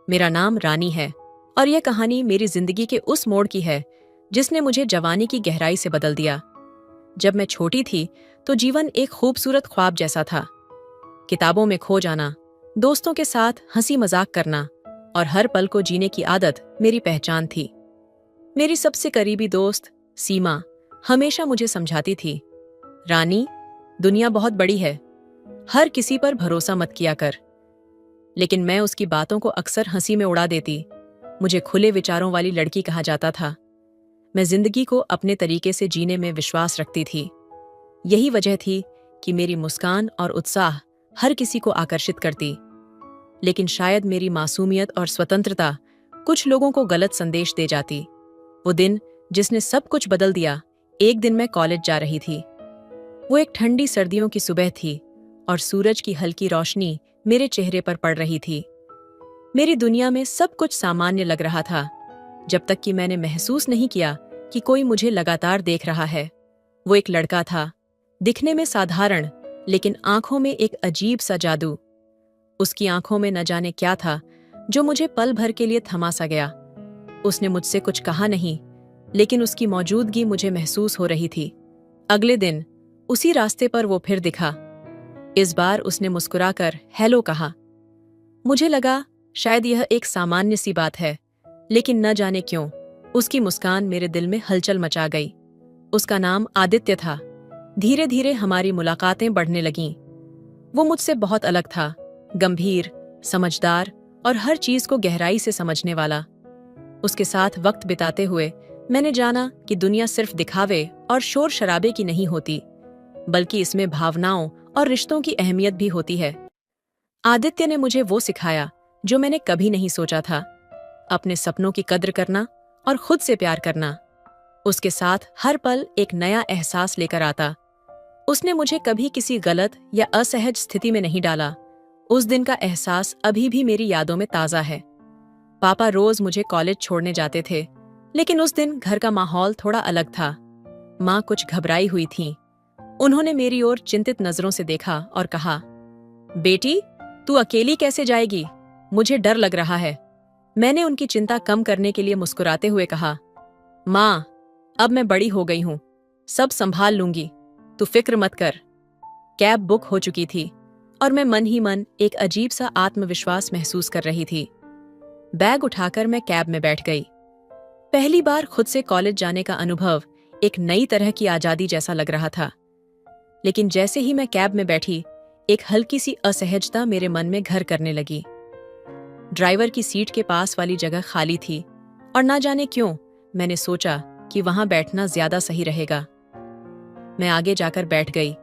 मेरा नाम रानी है और यह कहानी मेरी जिंदगी के उस मोड़ की है जिसने मुझे जवानी की गहराई से बदल दिया। जब मैं छोटी थी तो जीवन एक खूबसूरत ख्वाब जैसा था। किताबों में खो जाना, दोस्तों के साथ हंसी मजाक करना और हर पल को जीने की आदत मेरी पहचान थी। मेरी सबसे करीबी दोस्त सीमा हमेशा मुझे समझाती थी, रानी, दुनिया बहुत बड़ी है, हर किसी पर भरोसा मत किया कर। लेकिन मैं उसकी बातों को अक्सर हंसी में उड़ा देती। मुझे खुले विचारों वाली लड़की कहा जाता था। मैं जिंदगी को अपने तरीके से जीने में विश्वास रखती थी। यही वजह थी कि मेरी मुस्कान और उत्साह हर किसी को आकर्षित करती। लेकिन शायद मेरी मासूमियत और स्वतंत्रता कुछ लोगों को गलत संदेश दे जाती। वो दिन जिसने सब कुछ बदल दिया। एक दिन मैं कॉलेज जा रही थी। वो एक ठंडी सर्दियों की सुबह थी और सूरज की हल्की रोशनी मेरे चेहरे पर पड़ रही थी। मेरी दुनिया में सब कुछ सामान्य लग रहा था, जब तक कि मैंने महसूस नहीं किया कि कोई मुझे लगातार देख रहा है। वो एक लड़का था, दिखने में साधारण, लेकिन आंखों में एक अजीब सा जादू। उसकी आंखों में न जाने क्या था जो मुझे पल भर के लिए थमा सा गया। उसने मुझसे कुछ कहा नहीं, लेकिन उसकी मौजूदगी मुझे महसूस हो रही थी। अगले दिन उसी रास्ते पर वो फिर दिखा। इस बार उसने मुस्कुराकर हेलो कहा। मुझे लगा शायद यह एक सामान्य सी बात है, लेकिन न जाने क्यों उसकी मुस्कान मेरे दिल में हलचल मचा गई। उसका नाम आदित्य था। धीरे धीरे हमारी मुलाकातें बढ़ने लगीं। वो मुझसे बहुत अलग था, गंभीर, समझदार और हर चीज को गहराई से समझने वाला। उसके साथ वक्त बिताते हुए मैंने जाना कि दुनिया सिर्फ दिखावे और शोर शराबे की नहीं होती, बल्कि इसमें भावनाओं और रिश्तों की अहमियत भी होती है। आदित्य ने मुझे वो सिखाया जो मैंने कभी नहीं सोचा था, अपने सपनों की कद्र करना और खुद से प्यार करना। उसके साथ हर पल एक नया एहसास लेकर आता। उसने मुझे कभी किसी गलत या असहज स्थिति में नहीं डाला। उस दिन का एहसास अभी भी मेरी यादों में ताज़ा है। पापा रोज मुझे कॉलेज छोड़ने जाते थे, लेकिन उस दिन घर का माहौल थोड़ा अलग था। माँ कुछ घबराई हुई थीं। उन्होंने मेरी ओर चिंतित नजरों से देखा और कहा, बेटी, तू अकेली कैसे जाएगी? मुझे डर लग रहा है। मैंने उनकी चिंता कम करने के लिए मुस्कुराते हुए कहा, माँ, अब मैं बड़ी हो गई हूं, सब संभाल लूंगी, तू फिक्र मत कर। कैब बुक हो चुकी थी और मैं मन ही मन एक अजीब सा आत्मविश्वास महसूस कर रही थी। बैग उठाकर मैं कैब में बैठ गई। पहली बार खुद से कॉलेज जाने का अनुभव एक नई तरह की आजादी जैसा लग रहा था। लेकिन जैसे ही मैं कैब में बैठी, एक हल्की सी असहजता मेरे मन में घर करने लगी। ड्राइवर की सीट के पास वाली जगह खाली थी और ना जाने क्यों मैंने सोचा कि वहां बैठना ज्यादा सही रहेगा। मैं आगे जाकर बैठ गई।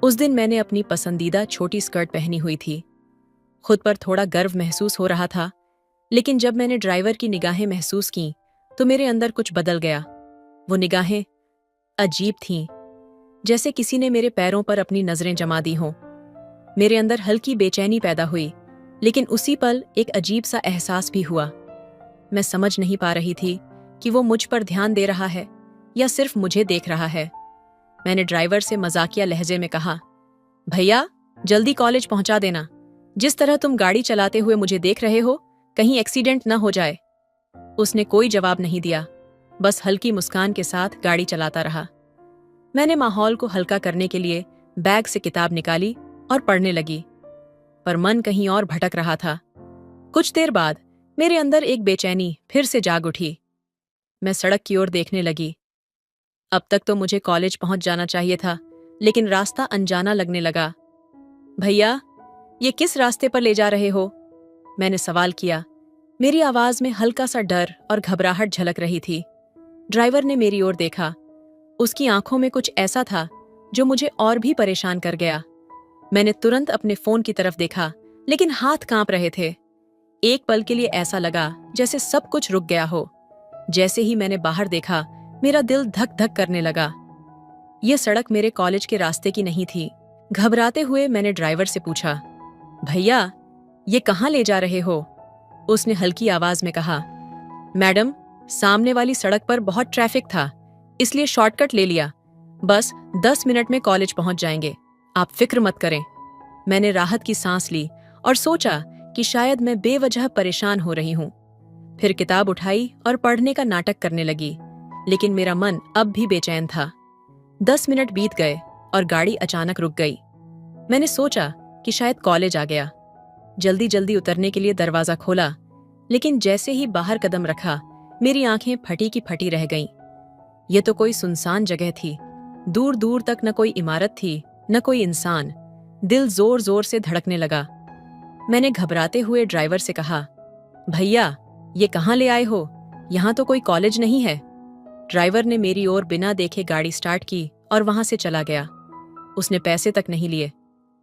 उस दिन मैंने अपनी पसंदीदा छोटी स्कर्ट पहनी हुई थी। खुद पर थोड़ा गर्व महसूस हो रहा था, लेकिन जब मैंने ड्राइवर की निगाहें महसूस की तो मेरे अंदर कुछ बदल गया। वो निगाहें अजीब थीं, जैसे किसी ने मेरे पैरों पर अपनी नजरें जमा दी हों। मेरे अंदर हल्की बेचैनी पैदा हुई, लेकिन उसी पल एक अजीब सा एहसास भी हुआ। मैं समझ नहीं पा रही थी कि वो मुझ पर ध्यान दे रहा है या सिर्फ मुझे देख रहा है। मैंने ड्राइवर से मजाकिया लहजे में कहा, भैया, जल्दी कॉलेज पहुंचा देना। जिस तरह तुम गाड़ी चलाते हुए मुझे देख रहे हो, कहीं एक्सीडेंट न हो जाए। उसने कोई जवाब नहीं दिया, बस हल्की मुस्कान के साथ गाड़ी चलाता रहा। मैंने माहौल को हल्का करने के लिए बैग से किताब निकाली और पढ़ने लगी, पर मन कहीं और भटक रहा था। कुछ देर बाद मेरे अंदर एक बेचैनी फिर से जाग उठी। मैं सड़क की ओर देखने लगी। अब तक तो मुझे कॉलेज पहुंच जाना चाहिए था, लेकिन रास्ता अनजाना लगने लगा। भैया, ये किस रास्ते पर ले जा रहे हो? मैंने सवाल किया। मेरी आवाज में हल्का सा डर और घबराहट झलक रही थी। ड्राइवर ने मेरी ओर देखा। उसकी आंखों में कुछ ऐसा था जो मुझे और भी परेशान कर गया। मैंने तुरंत अपने फोन की तरफ देखा, लेकिन हाथ कांप रहे थे। एक पल के लिए ऐसा लगा जैसे सब कुछ रुक गया हो। जैसे ही मैंने बाहर देखा, मेरा दिल धक धक करने लगा। यह सड़क मेरे कॉलेज के रास्ते की नहीं थी। घबराते हुए मैंने ड्राइवर से पूछा, भैया, ये कहाँ ले जा रहे हो? उसने हल्की आवाज में कहा, मैडम, सामने वाली सड़क पर बहुत ट्रैफिक था, इसलिए शॉर्टकट ले लिया। बस 10 मिनट में कॉलेज पहुंच जाएंगे, आप फिक्र मत करें। मैंने राहत की सांस ली और सोचा कि शायद मैं बेवजह परेशान हो रही हूं। फिर किताब उठाई और पढ़ने का नाटक करने लगी, लेकिन मेरा मन अब भी बेचैन था। 10 मिनट बीत गए और गाड़ी अचानक रुक गई। मैंने सोचा कि शायद कॉलेज आ गया। जल्दी जल्दी उतरने के लिए दरवाजा खोला, लेकिन जैसे ही बाहर कदम रखा, मेरी आंखें फटी की फटी रह गईं। ये तो कोई सुनसान जगह थी। दूर दूर तक न कोई इमारत थी, न कोई इंसान। दिल जोर जोर से धड़कने लगा। मैंने घबराते हुए ड्राइवर से कहा, भैया, ये कहाँ ले आए हो? यहाँ तो कोई कॉलेज नहीं है। ड्राइवर ने मेरी ओर बिना देखे गाड़ी स्टार्ट की और वहां से चला गया। उसने पैसे तक नहीं लिए।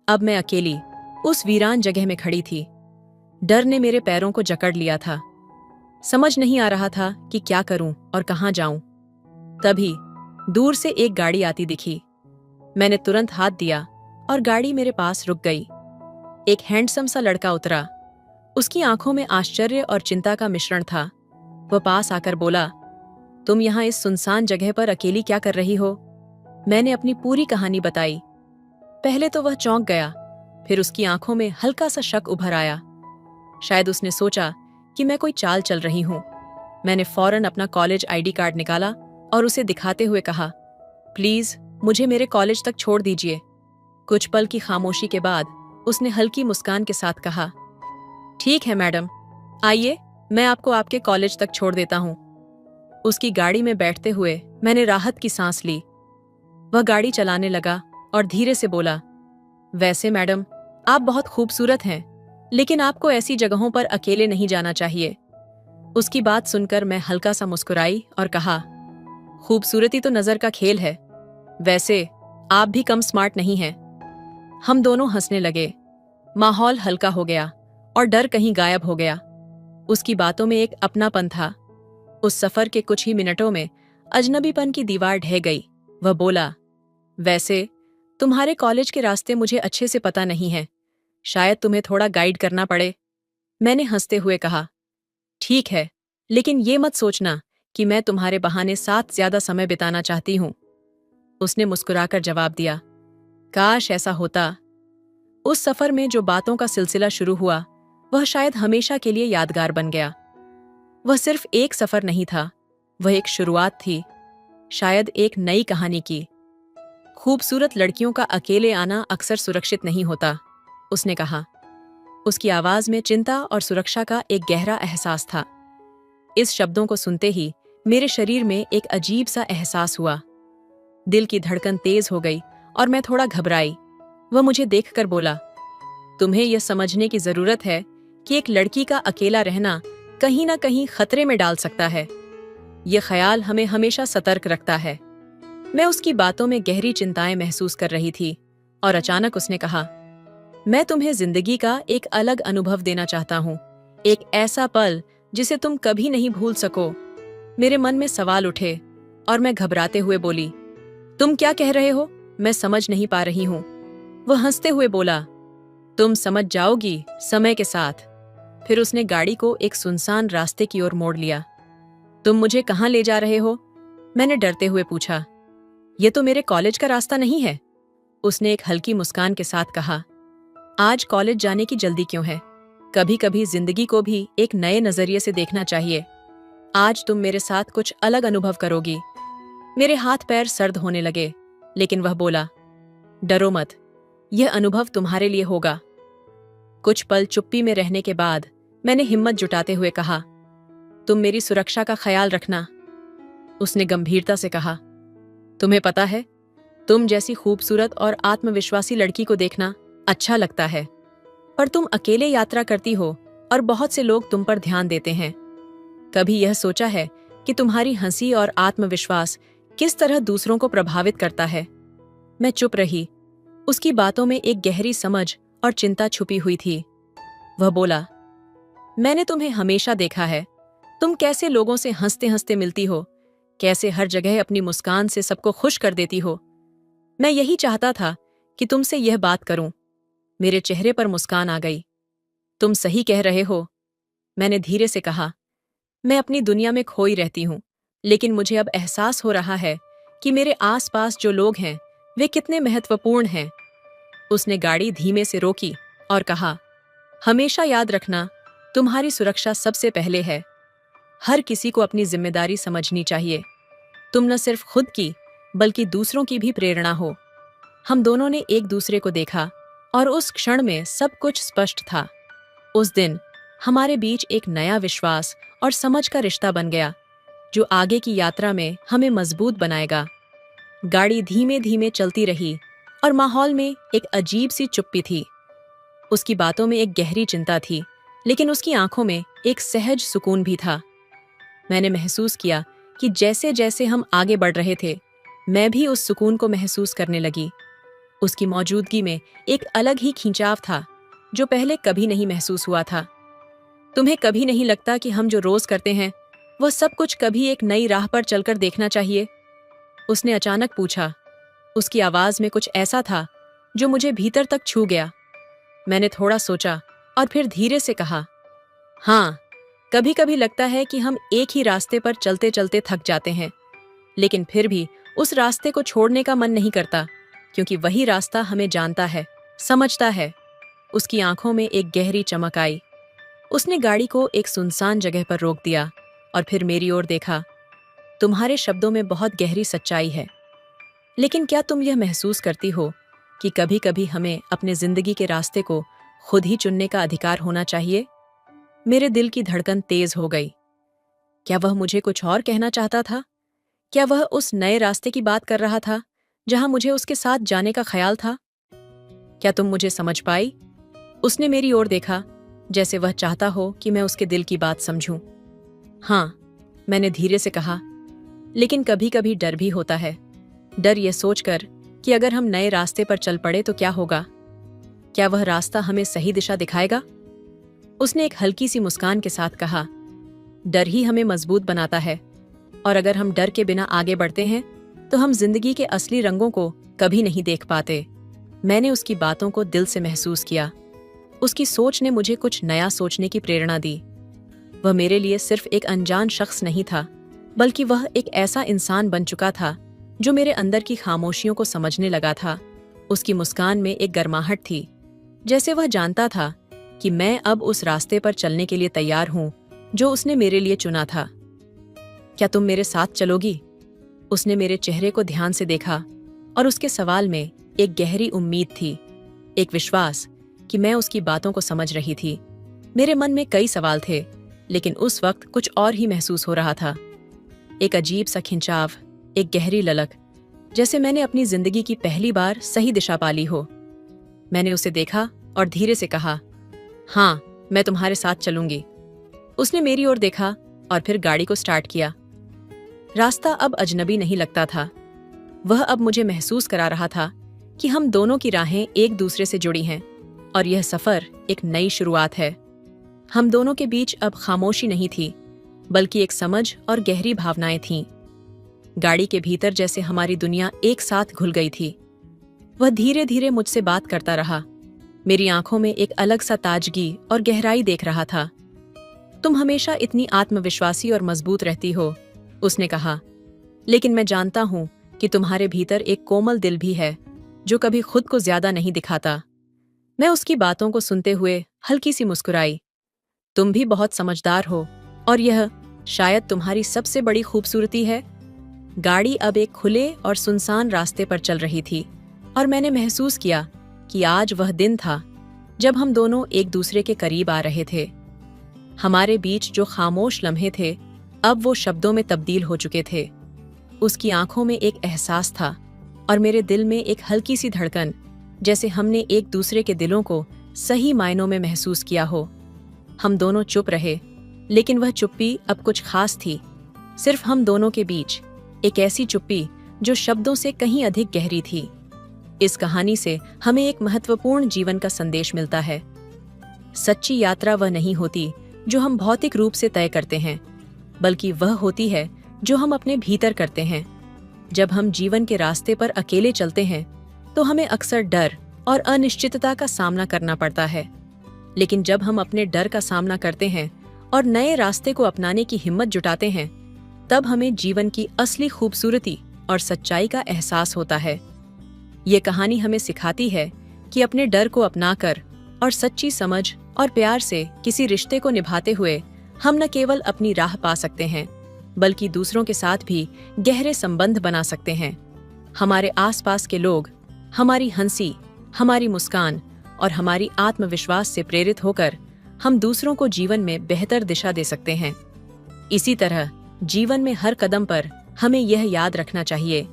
अब मैं अकेली उस वीरान जगह में खड़ी थी। डर ने मेरे पैरों को जकड़ लिया था। समझ नहीं आ रहा था कि क्या करूं और कहां जाऊं। तभी दूर से एक गाड़ी आती दिखी। मैंने तुरंत हाथ दिया और गाड़ी मेरे पास रुक गई। एक हैंडसम सा लड़का उतरा। उसकी आंखों में आश्चर्य और चिंता का मिश्रण था। वह पास आकर बोला, तुम यहाँ इस सुनसान जगह पर अकेली क्या कर रही हो? मैंने अपनी पूरी कहानी बताई। पहले तो वह चौंक गया, फिर उसकी आंखों में हल्का सा शक उभर आया। शायद उसने सोचा कि मैं कोई चाल चल रही हूं। मैंने फौरन अपना कॉलेज आईडी कार्ड निकाला और उसे दिखाते हुए कहा, प्लीज मुझे मेरे कॉलेज तक छोड़ दीजिए। कुछ पल की खामोशी के बाद उसने हल्की मुस्कान के साथ कहा, ठीक है मैडम, आइए, मैं आपको आपके कॉलेज तक छोड़ देता हूं। उसकी गाड़ी में बैठते हुए मैंने राहत की सांस ली। वह गाड़ी चलाने लगा और धीरे से बोला, वैसे मैडम, आप बहुत खूबसूरत हैं, लेकिन आपको ऐसी जगहों पर अकेले नहीं जाना चाहिए। उसकी बात सुनकर मैं हल्का सा मुस्कुराई और कहा, खूबसूरती तो नजर का खेल है। वैसे आप भी कम स्मार्ट नहीं हैं। हम दोनों हंसने लगे। माहौल हल्का हो गया और डर कहीं गायब हो गया। उसकी बातों में एक अपनापन था। उस सफर के कुछ ही मिनटों में अजनबीपन की दीवार ढह गई। वह बोला, वैसे तुम्हारे कॉलेज के रास्ते मुझे अच्छे से पता नहीं है, शायद तुम्हें थोड़ा गाइड करना पड़े। मैंने हंसते हुए कहा, ठीक है, लेकिन ये मत सोचना कि मैं तुम्हारे बहाने साथ ज्यादा समय बिताना चाहती हूं। उसने मुस्कुराकर जवाब दिया, काश ऐसा होता। उस सफर में जो बातों का सिलसिला शुरू हुआ, वह शायद हमेशा के लिए यादगार बन गया। वह सिर्फ एक सफर नहीं था, वह एक शुरुआत थी, शायद एक नई कहानी की। खूबसूरत लड़कियों का अकेले आना अक्सर सुरक्षित नहीं होता, उसने कहा। उसकी आवाज में चिंता और सुरक्षा का एक गहरा एहसास था। इस शब्दों को सुनते ही मेरे शरीर में एक अजीब सा एहसास हुआ। दिल की धड़कन तेज हो गई और मैं थोड़ा घबराई। वह मुझे देखकर बोला, तुम्हें यह समझने की जरूरत है कि एक लड़की का अकेला रहना कहीं ना कहीं खतरे में डाल सकता है। यह ख्याल हमें हमेशा सतर्क रखता है। मैं उसकी बातों में गहरी चिंताएं महसूस कर रही थी और अचानक उसने कहा, मैं तुम्हें जिंदगी का एक अलग अनुभव देना चाहता हूँ, एक ऐसा पल जिसे तुम कभी नहीं भूल सको। मेरे मन में सवाल उठे और मैं घबराते हुए बोली, तुम क्या कह रहे हो? मैं समझ नहीं पा रही हूँ। वह हंसते हुए बोला, तुम समझ जाओगी समय के साथ। फिर उसने गाड़ी को एक सुनसान रास्ते की ओर मोड़ लिया। तुम मुझे कहाँ ले जा रहे हो? मैंने डरते हुए पूछा। ये तो मेरे कॉलेज का रास्ता नहीं है, उसने एक हल्की मुस्कान के साथ कहा। आज कॉलेज जाने की जल्दी क्यों है? कभी कभी जिंदगी को भी एक नए नजरिए से देखना चाहिए। आज तुम मेरे साथ कुछ अलग अनुभव करोगी। मेरे हाथ पैर सर्द होने लगे, लेकिन वह बोला, डरो मत, यह अनुभव तुम्हारे लिए होगा। कुछ पल चुप्पी में रहने के बाद मैंने हिम्मत जुटाते हुए कहा, तुम मेरी सुरक्षा का ख्याल रखना। उसने गंभीरता से कहा, तुम्हें पता है, तुम जैसी खूबसूरत और आत्मविश्वासी लड़की को देखना अच्छा लगता है, पर तुम अकेले यात्रा करती हो और बहुत से लोग तुम पर ध्यान देते हैं। कभी यह सोचा है कि तुम्हारी हंसी और आत्मविश्वास किस तरह दूसरों को प्रभावित करता है? मैं चुप रही। उसकी बातों में एक गहरी समझ और चिंता छुपी हुई थी। वह बोला, मैंने तुम्हें हमेशा देखा है, तुम कैसे लोगों से हंसते हंसते मिलती हो, कैसे हर जगह अपनी मुस्कान से सबको खुश कर देती हो। मैं यही चाहता था कि तुमसे यह बात करूं। मेरे चेहरे पर मुस्कान आ गई। तुम सही कह रहे हो, मैंने धीरे से कहा। मैं अपनी दुनिया में खोई रहती हूं, लेकिन मुझे अब एहसास हो रहा है कि मेरे आसपास जो लोग हैं वे कितने महत्वपूर्ण हैं। उसने गाड़ी धीमे से रोकी और कहा, हमेशा याद रखना, तुम्हारी सुरक्षा सबसे पहले है। हर किसी को अपनी जिम्मेदारी समझनी चाहिए। तुम न सिर्फ खुद की, बल्कि दूसरों की भी प्रेरणा हो। हम दोनों ने एक दूसरे को देखा और उस क्षण में सब कुछ स्पष्ट था। उस दिन हमारे बीच एक नया विश्वास और समझ का रिश्ता बन गया, जो आगे की यात्रा में हमें मजबूत बनाएगा। गाड़ी धीमे धीमे चलती रही और माहौल में एक अजीब सी चुप्पी थी। उसकी बातों में एक गहरी चिंता थी, लेकिन उसकी आंखों में एक सहज सुकून भी था। मैंने महसूस किया कि जैसे जैसे हम आगे बढ़ रहे थे, मैं भी उस सुकून को महसूस करने लगी। उसकी मौजूदगी में एक अलग ही खिंचाव था, जो पहले कभी नहीं महसूस हुआ था। तुम्हें कभी नहीं लगता कि हम जो रोज करते हैं, वह सब कुछ कभी एक नई राह पर चलकर देखना चाहिए? उसने अचानक पूछा। उसकी आवाज में कुछ ऐसा था जो मुझे भीतर तक छू गया। मैंने थोड़ा सोचा और फिर धीरे से कहा, हाँ, कभी कभी लगता है कि हम एक ही रास्ते पर चलते चलते थक जाते हैं, लेकिन फिर भी उस रास्ते को छोड़ने का मन नहीं करता, क्योंकि वही रास्ता हमें जानता है, समझता है। उसकी आंखों में एक गहरी चमक आई। उसने गाड़ी को एक सुनसान जगह पर रोक दिया और फिर मेरी ओर देखा। तुम्हारे शब्दों में बहुत गहरी सच्चाई है, लेकिन क्या तुम यह महसूस करती हो कि कभी कभी हमें अपने जिंदगी के रास्ते को खुद ही चुनने का अधिकार होना चाहिए? मेरे दिल की धड़कन तेज हो गई। क्या वह मुझे कुछ और कहना चाहता था? क्या वह उस नए रास्ते की बात कर रहा था जहां मुझे उसके साथ जाने का ख्याल था? क्या तुम मुझे समझ पाई? उसने मेरी ओर देखा, जैसे वह चाहता हो कि मैं उसके दिल की बात समझूं। हाँ, मैंने धीरे से कहा, लेकिन कभी कभी डर भी होता है। डर ये सोचकर कि अगर हम नए रास्ते पर चल पड़े तो क्या होगा? क्या वह रास्ता हमें सही दिशा दिखाएगा? उसने एक हल्की सी मुस्कान के साथ कहा, डर ही हमें मजबूत बनाता है, और अगर हम डर के बिना आगे बढ़ते हैं तो हम जिंदगी के असली रंगों को कभी नहीं देख पाते। मैंने उसकी बातों को दिल से महसूस किया। उसकी सोच ने मुझे कुछ नया सोचने की प्रेरणा दी। वह मेरे लिए सिर्फ एक अनजान शख्स नहीं था, बल्कि वह एक ऐसा इंसान बन चुका था जो मेरे अंदर की खामोशियों को समझने लगा था। उसकी मुस्कान में एक गर्माहट थी, जैसे वह जानता था कि मैं अब उस रास्ते पर चलने के लिए तैयार हूं जो उसने मेरे लिए चुना था। क्या तुम मेरे साथ चलोगी? उसने मेरे चेहरे को ध्यान से देखा और उसके सवाल में एक गहरी उम्मीद थी, एक विश्वास कि मैं उसकी बातों को समझ रही थी। मेरे मन में कई सवाल थे, लेकिन उस वक्त कुछ और ही महसूस हो रहा था। एक अजीब सा खिंचाव, एक गहरी ललक, जैसे मैंने अपनी जिंदगी की पहली बार सही दिशा पाली हो। मैंने उसे देखा और धीरे से कहा, हाँ, मैं तुम्हारे साथ चलूंगी। उसने मेरी ओर देखा और फिर गाड़ी को स्टार्ट किया। रास्ता अब अजनबी नहीं लगता था। वह अब मुझे महसूस करा रहा था कि हम दोनों की राहें एक दूसरे से जुड़ी हैं और यह सफर एक नई शुरुआत है। हम दोनों के बीच अब खामोशी नहीं थी, बल्कि एक समझ और गहरी भावनाएं थीं। गाड़ी के भीतर जैसे हमारी दुनिया एक साथ घुल गई थी। वह धीरे धीरे मुझसे बात करता रहा, मेरी आंखों में एक अलग सा ताजगी और गहराई देख रहा था। तुम हमेशा इतनी आत्मविश्वासी और मजबूत रहती हो, उसने कहा, लेकिन मैं जानता हूं कि तुम्हारे भीतर एक कोमल दिल भी है जो कभी खुद को ज्यादा नहीं दिखाता। मैं उसकी बातों को सुनते हुए हल्की सी मुस्कुराई। तुम भी बहुत समझदार हो और यह शायद तुम्हारी सबसे बड़ी खूबसूरती है। गाड़ी अब एक खुले और सुनसान रास्ते पर चल रही थी और मैंने महसूस किया कि आज वह दिन था जब हम दोनों एक दूसरे के करीब आ रहे थे। हमारे बीच जो खामोश लम्हे थे, अब वो शब्दों में तब्दील हो चुके थे। उसकी आंखों में एक एहसास था और मेरे दिल में एक हल्की सी धड़कन, जैसे हमने एक दूसरे के दिलों को सही मायनों में महसूस किया हो। हम दोनों चुप रहे, लेकिन वह चुप्पी अब कुछ खास थी, सिर्फ हम दोनों के बीच, एक ऐसी चुप्पी जो शब्दों से कहीं अधिक गहरी थी। इस कहानी से हमें एक महत्वपूर्ण जीवन का संदेश मिलता है। सच्ची यात्रा वह नहीं होती जो हम भौतिक रूप से तय करते हैं, बल्कि वह होती है जो हम अपने भीतर करते हैं। जब हम जीवन के रास्ते पर अकेले चलते हैं तो हमें अक्सर डर और अनिश्चितता का सामना करना पड़ता है, लेकिन जब हम अपने डर का सामना करते हैं और नए रास्ते को अपनाने की हिम्मत जुटाते हैं, तब हमें जीवन की असली खूबसूरती और सच्चाई का एहसास होता है। ये कहानी हमें सिखाती है कि अपने डर को अपनाकर और सच्ची समझ और प्यार से किसी रिश्ते को निभाते हुए हम न केवल अपनी राह पा सकते हैं, बल्कि दूसरों के साथ भी गहरे संबंध बना सकते हैं। हमारे आसपास के लोग हमारी हंसी, हमारी मुस्कान और हमारी आत्मविश्वास से प्रेरित होकर हम दूसरों को जीवन में बेहतर दिशा दे सकते हैं। इसी तरह जीवन में हर कदम पर हमें यह याद रखना चाहिए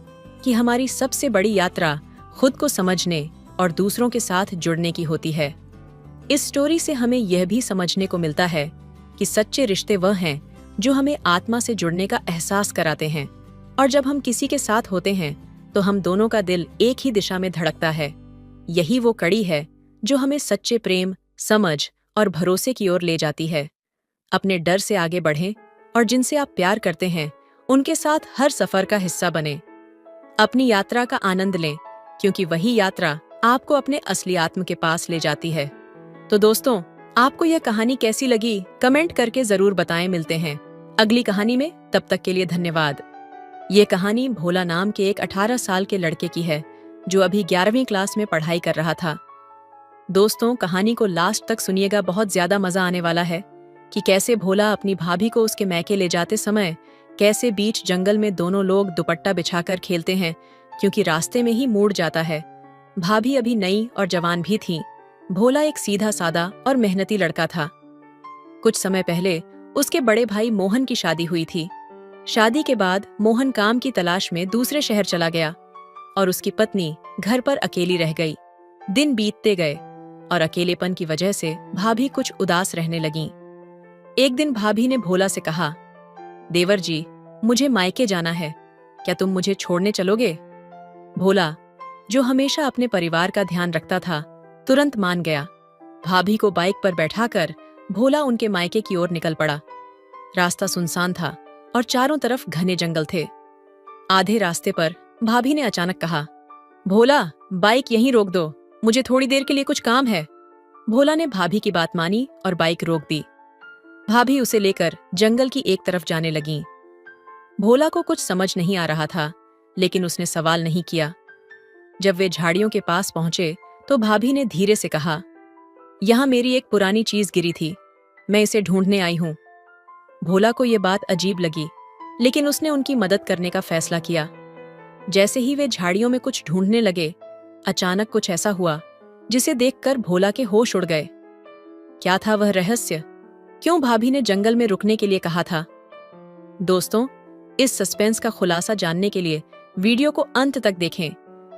कि हमारी सबसे बड़ी यात्रा खुद को समझने और दूसरों के साथ जुड़ने की होती है। इस स्टोरी से हमें यह भी समझने को मिलता है कि सच्चे रिश्ते वह हैं जो हमें आत्मा से जुड़ने का एहसास कराते हैं, और जब हम किसी के साथ होते हैं तो हम दोनों का दिल एक ही दिशा में धड़कता है। यही वो कड़ी है जो हमें सच्चे प्रेम, समझ और भरोसे की ओर ले जाती है। अपने डर से आगे बढ़ें और जिनसे आप प्यार करते हैं उनके साथ हर सफर का हिस्सा बने। अपनी यात्रा का आनंद लें, क्योंकि वही यात्रा आपको अपने असली आत्म के पास ले जाती है। तो दोस्तों, आपको यह कहानी कैसी लगी कमेंट करके जरूर बताएं। मिलते हैं अगली कहानी में, तब तक के लिए धन्यवाद। ये कहानी भोला नाम के एक 18 साल के लड़के की है जो अभी 11वीं क्लास में पढ़ाई कर रहा था। दोस्तों, कहानी को लास्ट तक सुनिएगा, बहुत ज्यादा मजा आने वाला है कि कैसे भोला अपनी भाभी को उसके मैके ले जाते समय कैसे बीच जंगल में दोनों लोग दुपट्टा बिछाकर खेलते हैं, क्योंकि रास्ते में ही मूड जाता है। भाभी अभी नई और जवान भी थी। भोला एक सीधा सादा और मेहनती लड़का था। कुछ समय पहले उसके बड़े भाई मोहन की शादी हुई थी। शादी के बाद मोहन काम की तलाश में दूसरे शहर चला गया और उसकी पत्नी घर पर अकेली रह गई। दिन बीतते गए और अकेलेपन की वजह से भाभी कुछ उदास रहने लगीं। एक दिन भाभी ने भोला से कहा, देवर जी, मुझे मायके जाना है, क्या तुम मुझे छोड़ने चलोगे? भोला, जो हमेशा अपने परिवार का ध्यान रखता था, तुरंत मान गया। भाभी को बाइक पर बैठाकर भोला उनके मायके की ओर निकल पड़ा। रास्ता सुनसान था और चारों तरफ घने जंगल थे। आधे रास्ते पर भाभी ने अचानक कहा, भोला, बाइक यहीं रोक दो, मुझे थोड़ी देर के लिए कुछ काम है। भोला ने भाभी की बात मानी और बाइक रोक दी। भाभी उसे लेकर जंगल की एक तरफ जाने लगीं। भोला को कुछ समझ नहीं आ रहा था, लेकिन उसने सवाल नहीं किया। जब वे झाड़ियों के पास पहुंचे तो भाभी ने धीरे से कहा, यहां मेरी एक पुरानी चीज गिरी थी, मैं इसे ढूंढने आई हूं। भोला को यह बात अजीब लगी, लेकिन उसने उनकी मदद करने का फैसला किया। जैसे ही वे झाड़ियों में कुछ ढूंढने लगे, अचानक कुछ ऐसा हुआ जिसे देखकर भोला के होश उड़ गए। क्या था वह रहस्य? क्यों भाभी ने जंगल में रुकने के लिए कहा था? दोस्तों, इस सस्पेंस का खुलासा जानने के लिए वीडियो को अंत तक देखें,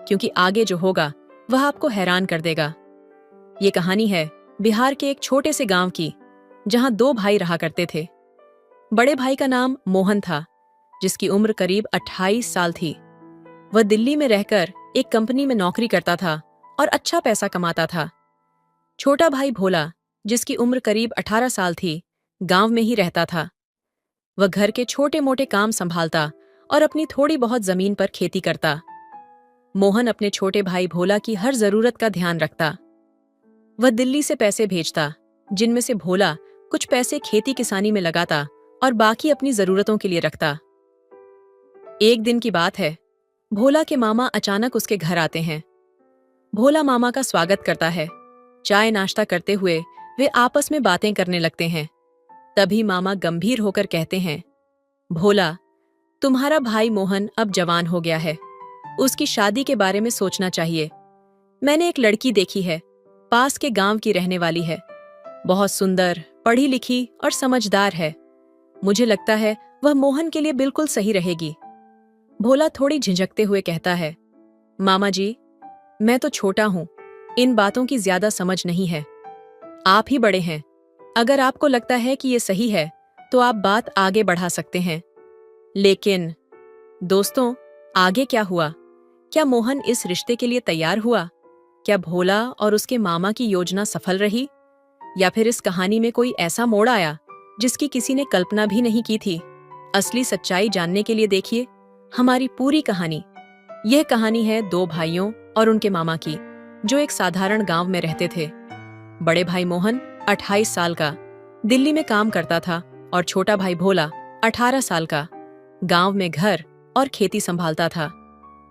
क्योंकि आगे जो होगा वह आपको हैरान कर देगा। ये कहानी है बिहार के एक छोटे से गांव की, जहां 2 भाई रहा करते थे। बड़े भाई का नाम मोहन था, जिसकी उम्र करीब 28 साल थी। वह दिल्ली में रहकर एक कंपनी में नौकरी करता था और अच्छा पैसा कमाता था। छोटा भाई भोला, जिसकी उम्र करीब 18 साल थी, गांव में ही रहता था। वह घर के छोटे मोटे काम संभालता और अपनी थोड़ी बहुत जमीन पर खेती करता। मोहन अपने छोटे भाई भोला की हर जरूरत का ध्यान रखता। वह दिल्ली से पैसे भेजता, जिनमें से भोला कुछ पैसे खेती किसानी में लगाता और बाकी अपनी जरूरतों के लिए रखता। एक दिन की बात है, भोला के मामा अचानक उसके घर आते हैं। भोला मामा का स्वागत करता है। चाय नाश्ता करते हुए वे आपस में बातें करने लगते हैं। तभी मामा गंभीर होकर कहते हैं, भोला, तुम्हारा भाई मोहन अब जवान हो गया है, उसकी शादी के बारे में सोचना चाहिए। मैंने एक लड़की देखी है, पास के गांव की रहने वाली है, बहुत सुंदर, पढ़ी लिखी और समझदार है। मुझे लगता है वह मोहन के लिए बिल्कुल सही रहेगी। भोला थोड़ी झिझकते हुए कहता है, मामा जी, मैं तो छोटा हूं, इन बातों की ज्यादा समझ नहीं है। आप ही बड़े हैं, अगर आपको लगता है कि ये सही है तो आप बात आगे बढ़ा सकते हैं। लेकिन दोस्तों, आगे क्या हुआ? क्या मोहन इस रिश्ते के लिए तैयार हुआ? क्या भोला और उसके मामा की योजना सफल रही? या फिर इस कहानी में कोई ऐसा मोड़ आया जिसकी किसी ने कल्पना भी नहीं की थी? असली सच्चाई जानने के लिए देखिए हमारी पूरी कहानी। यह कहानी है 2 भाइयों और उनके मामा की, जो एक साधारण गांव में रहते थे। बड़े भाई मोहन 28 साल का दिल्ली में काम करता था और छोटा भाई भोला 18 साल का गांव में घर और खेती संभालता था।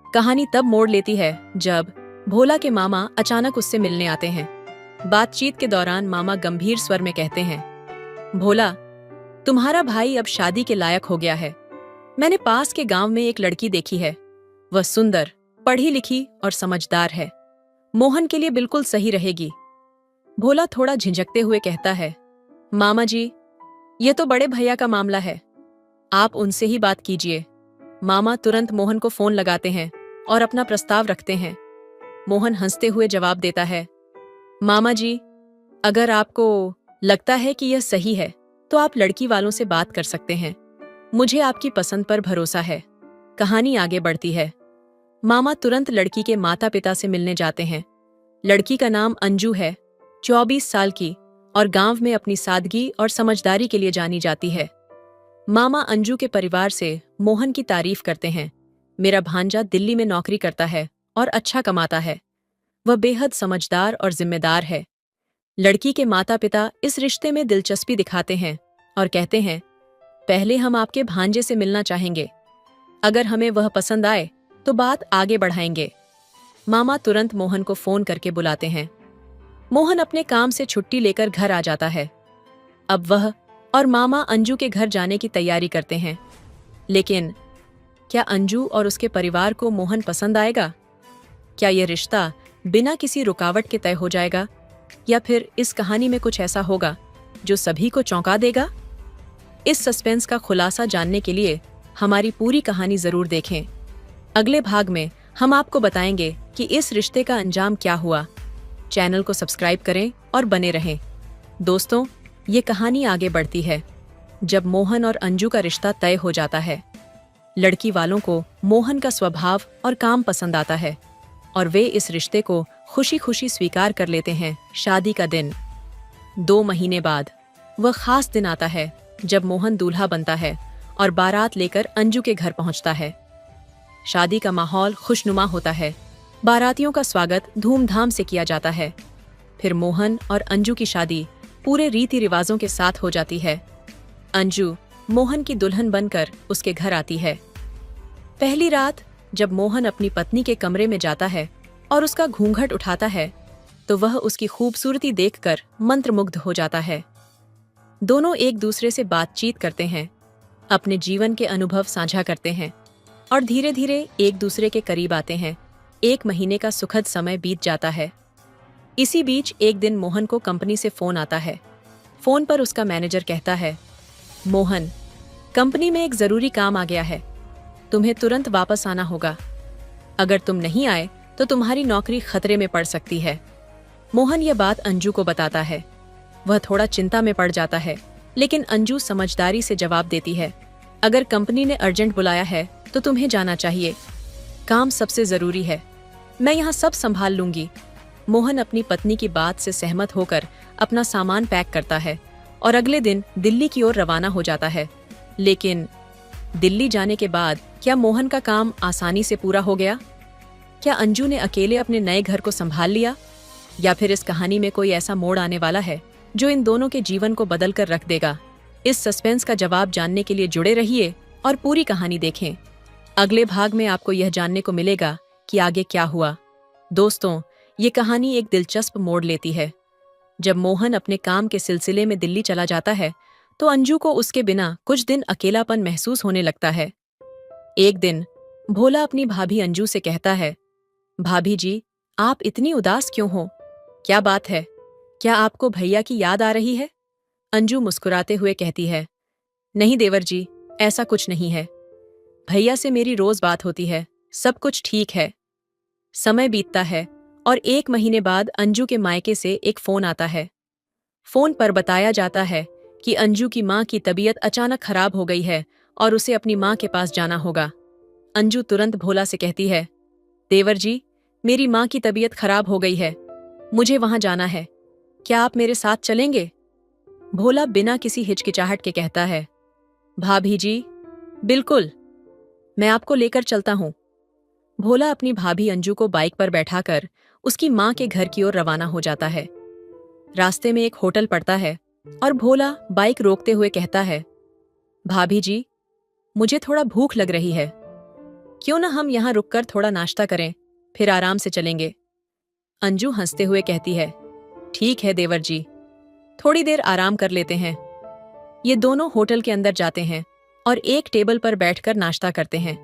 कहानी तब मोड़ लेती है जब भोला के मामा अचानक उससे मिलने आते हैं। बातचीत के दौरान मामा गंभीर स्वर में कहते हैं, भोला, तुम्हारा भाई अब शादी के लायक हो गया है। मैंने पास के गांव में एक लड़की देखी है। वह सुंदर, पढ़ी लिखी और समझदार है। मोहन के लिए बिल्कुल सही रहेगी। भोला थोड़ा झिझकते हुए कहता है, मामा जी, यह तो बड़े भैया का मामला है, आप उनसे ही बात कीजिए। मामा तुरंत मोहन को फोन लगाते हैं और अपना प्रस्ताव रखते हैं। मोहन हंसते हुए जवाब देता है, मामा जी, अगर आपको लगता है कि यह सही है तो आप लड़की वालों से बात कर सकते हैं। मुझे आपकी पसंद पर भरोसा है। कहानी आगे बढ़ती है। मामा तुरंत लड़की के माता पिता से मिलने जाते हैं। लड़की का नाम अंजू है, 24 साल की, और गांव में अपनी सादगी और समझदारी के लिए जानी जाती है। मामा अंजू के परिवार से मोहन की तारीफ करते हैं। मेरा भांजा दिल्ली में नौकरी करता है और अच्छा कमाता है। वह बेहद समझदार और जिम्मेदार है। लड़की के माता पिता इस रिश्ते में दिलचस्पी दिखाते हैं और कहते हैं, पहले हम आपके भांजे से मिलना चाहेंगे। अगर हमें वह पसंद आए तो बात आगे बढ़ाएंगे। मामा तुरंत मोहन को फोन करके बुलाते हैं। मोहन अपने काम से छुट्टी लेकर घर आ जाता है। अब वह और मामा अंजू के घर जाने की तैयारी करते हैं। लेकिन क्या अंजू और उसके परिवार को मोहन पसंद आएगा? क्या यह रिश्ता बिना किसी रुकावट के तय हो जाएगा, या फिर इस कहानी में कुछ ऐसा होगा जो सभी को चौंका देगा? इस सस्पेंस का खुलासा जानने के लिए हमारी पूरी कहानी जरूर देखें। अगले भाग में हम आपको बताएंगे कि इस रिश्ते का अंजाम क्या हुआ। चैनल को सब्सक्राइब करें और बने रहें। दोस्तों, ये कहानी आगे बढ़ती है जब मोहन और अंजू का रिश्ता तय हो जाता है। लड़की वालों को मोहन का स्वभाव और काम पसंद आता है और वे इस रिश्ते को खुशी खुशी स्वीकार कर लेते हैं। शादी का दिन 2 महीने बाद वह खास दिन आता है जब मोहन दूल्हा बनता है और बारात लेकर अंजू के घर पहुंचता है। शादी का माहौल खुशनुमा होता है। बारातियों का स्वागत धूमधाम से किया जाता है। फिर मोहन और अंजू की शादी पूरे रीति रिवाजों के साथ हो जाती है। अंजू मोहन की दुल्हन बनकर उसके घर आती है। पहली रात जब मोहन अपनी पत्नी के कमरे में जाता है और उसका घूंघट उठाता है तो वह उसकी खूबसूरती देखकर मंत्रमुग्ध हो जाता है। दोनों एक दूसरे से बातचीत करते हैं, अपने जीवन के अनुभव साझा करते हैं और धीरे धीरे एक दूसरे के करीब आते हैं। 1 महीने का सुखद समय बीत जाता है। इसी बीच एक दिन मोहन को कंपनी से फोन आता है। फोन पर उसका मैनेजर कहता है, मोहन, कंपनी में एक जरूरी काम आ गया है, तुम्हें तुरंत वापस आना होगा। अगर तुम नहीं आए तो तुम्हारी नौकरी खतरे में पड़ सकती है। मोहन यह बात अंजू को बताता है। वह थोड़ा चिंता में पड़ जाता है, लेकिन अंजू समझदारी से जवाब देती है, अगर कंपनी ने अर्जेंट बुलाया है तो तुम्हें जाना चाहिए। काम सबसे जरूरी है, मैं यहाँ सब संभाल लूंगी। मोहन अपनी पत्नी की बात से सहमत होकर अपना सामान पैक करता है और अगले दिन दिल्ली की ओर रवाना हो जाता है। लेकिन दिल्ली जाने के बाद क्या मोहन का काम आसानी से पूरा हो गया? क्या अंजू ने अकेले अपने नए घर को संभाल लिया, या फिर इस कहानी में कोई ऐसा मोड़ आने वाला है जो इन दोनों के जीवन को बदल कर रख देगा? इस सस्पेंस का जवाब जानने के लिए जुड़े रहिए और पूरी कहानी देखें। अगले भाग में आपको यह जानने को मिलेगा कि आगे क्या हुआ। दोस्तों, ये कहानी एक दिलचस्प मोड़ लेती है। जब मोहन अपने काम के सिलसिले में दिल्ली चला जाता है तो अंजू को उसके बिना कुछ दिन अकेलापन महसूस होने लगता है। एक दिन भोला अपनी भाभी अंजू से कहता है, भाभी जी, आप इतनी उदास क्यों हो? क्या बात है? क्या आपको भैया की याद आ रही है? अंजू मुस्कुराते हुए कहती है, नहीं देवर जी, ऐसा कुछ नहीं है। भैया से मेरी रोज बात होती है, सब कुछ ठीक है। समय बीतता है और 1 महीने बाद अंजू के मायके से एक फोन आता है। फोन पर बताया जाता है कि अंजू की मां की तबीयत अचानक खराब हो गई है और उसे अपनी मां के पास जाना होगा। अंजू तुरंत भोला से कहती है, देवर जी, मेरी मां की तबीयत खराब हो गई है, मुझे वहां जाना है, क्या आप मेरे साथ चलेंगे? भोला बिना किसी हिचकिचाहट के कहता है, भाभी जी, बिल्कुल, मैं आपको लेकर चलता हूं। भोला अपनी भाभी अंजू को बाइक पर बैठाकर उसकी मां के घर की ओर रवाना हो जाता है। रास्ते में एक होटल पड़ता है और भोला बाइक रोकते हुए कहता है, भाभी जी, मुझे थोड़ा भूख लग रही है, क्यों ना हम यहां रुककर थोड़ा नाश्ता करें, फिर आराम से चलेंगे। अंजू हंसते हुए कहती है, ठीक है देवर जी, थोड़ी देर आराम कर लेते हैं। ये दोनों होटल के अंदर जाते हैं और एक टेबल पर बैठकर नाश्ता करते हैं।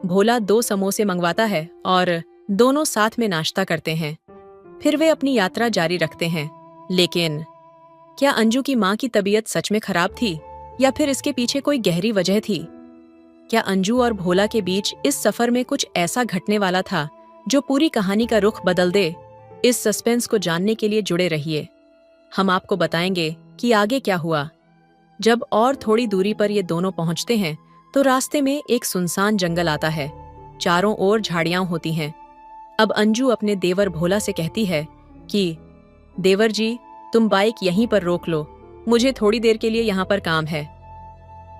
भोला 2 समोसे मंगवाता है और दोनों साथ में नाश्ता करते हैं। फिर वे अपनी यात्रा जारी रखते हैं। लेकिन क्या अंजू की माँ की तबीयत सच में खराब थी या फिर इसके पीछे कोई गहरी वजह थी? क्या अंजू और भोला के बीच इस सफर में कुछ ऐसा घटने वाला था जो पूरी कहानी का रुख बदल दे? इस सस्पेंस को जानने के लिए जुड़े रहिए। हम आपको बताएंगे कि आगे क्या हुआ। जब और थोड़ी दूरी पर ये दोनों पहुंचते हैं तो रास्ते में एक सुनसान जंगल आता है। चारों ओर झाड़ियां होती हैं। अब अंजू अपने देवर भोला से कहती है कि देवर जी, तुम बाइक यहीं पर रोक लो, मुझे थोड़ी देर के लिए यहाँ पर काम है।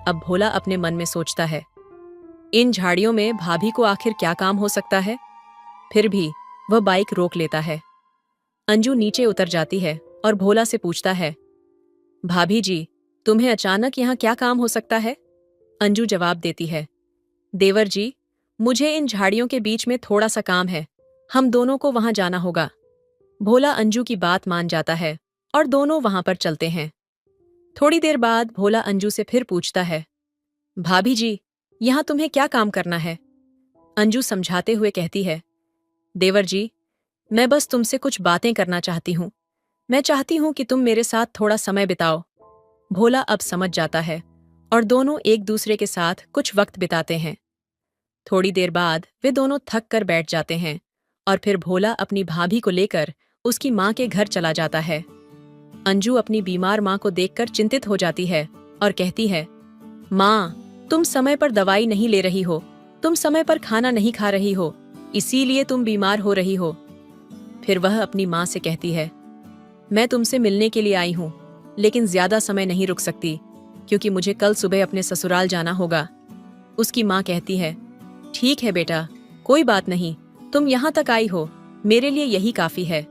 अब भोला अपने मन में सोचता है, इन झाड़ियों में भाभी को आखिर क्या काम हो सकता है? फिर भी वह बाइक रोक लेता है। अंजू नीचे उतर जाती है और भोला से पूछता है, भाभी जी, तुम्हें अचानक यहाँ क्या काम हो सकता है? अंजू जवाब देती है, देवर जी, मुझे इन झाड़ियों के बीच में थोड़ा सा काम है, हम दोनों को वहां जाना होगा। भोला अंजू की बात मान जाता है और दोनों वहां पर चलते हैं। थोड़ी देर बाद भोला अंजू से फिर पूछता है, भाभी जी, यहाँ तुम्हें क्या काम करना है? अंजू समझाते हुए कहती है, देवर जी, मैं बस तुमसे कुछ बातें करना चाहती हूँ। मैं चाहती हूँ कि तुम मेरे साथ थोड़ा समय बिताओ। भोला अब समझ जाता है और दोनों एक दूसरे के साथ कुछ वक्त बिताते हैं। थोड़ी देर बाद वे दोनों थक कर बैठ जाते हैं और फिर भोला अपनी भाभी को लेकर उसकी माँ के घर चला जाता है। अंजू अपनी बीमार माँ को देखकर चिंतित हो जाती है और कहती है, माँ, तुम समय पर दवाई नहीं ले रही हो, तुम समय पर खाना नहीं खा रही हो, इसीलिए तुम बीमार हो रही हो। फिर वह अपनी माँ से कहती है, मैं तुमसे मिलने के लिए आई हूँ, लेकिन ज्यादा समय नहीं रुक सकती क्योंकि मुझे कल सुबह अपने ससुराल जाना होगा। उसकी माँ कहती है, ठीक है बेटा, कोई बात नहीं, तुम यहाँ तक आई हो, मेरे लिए यही काफी है।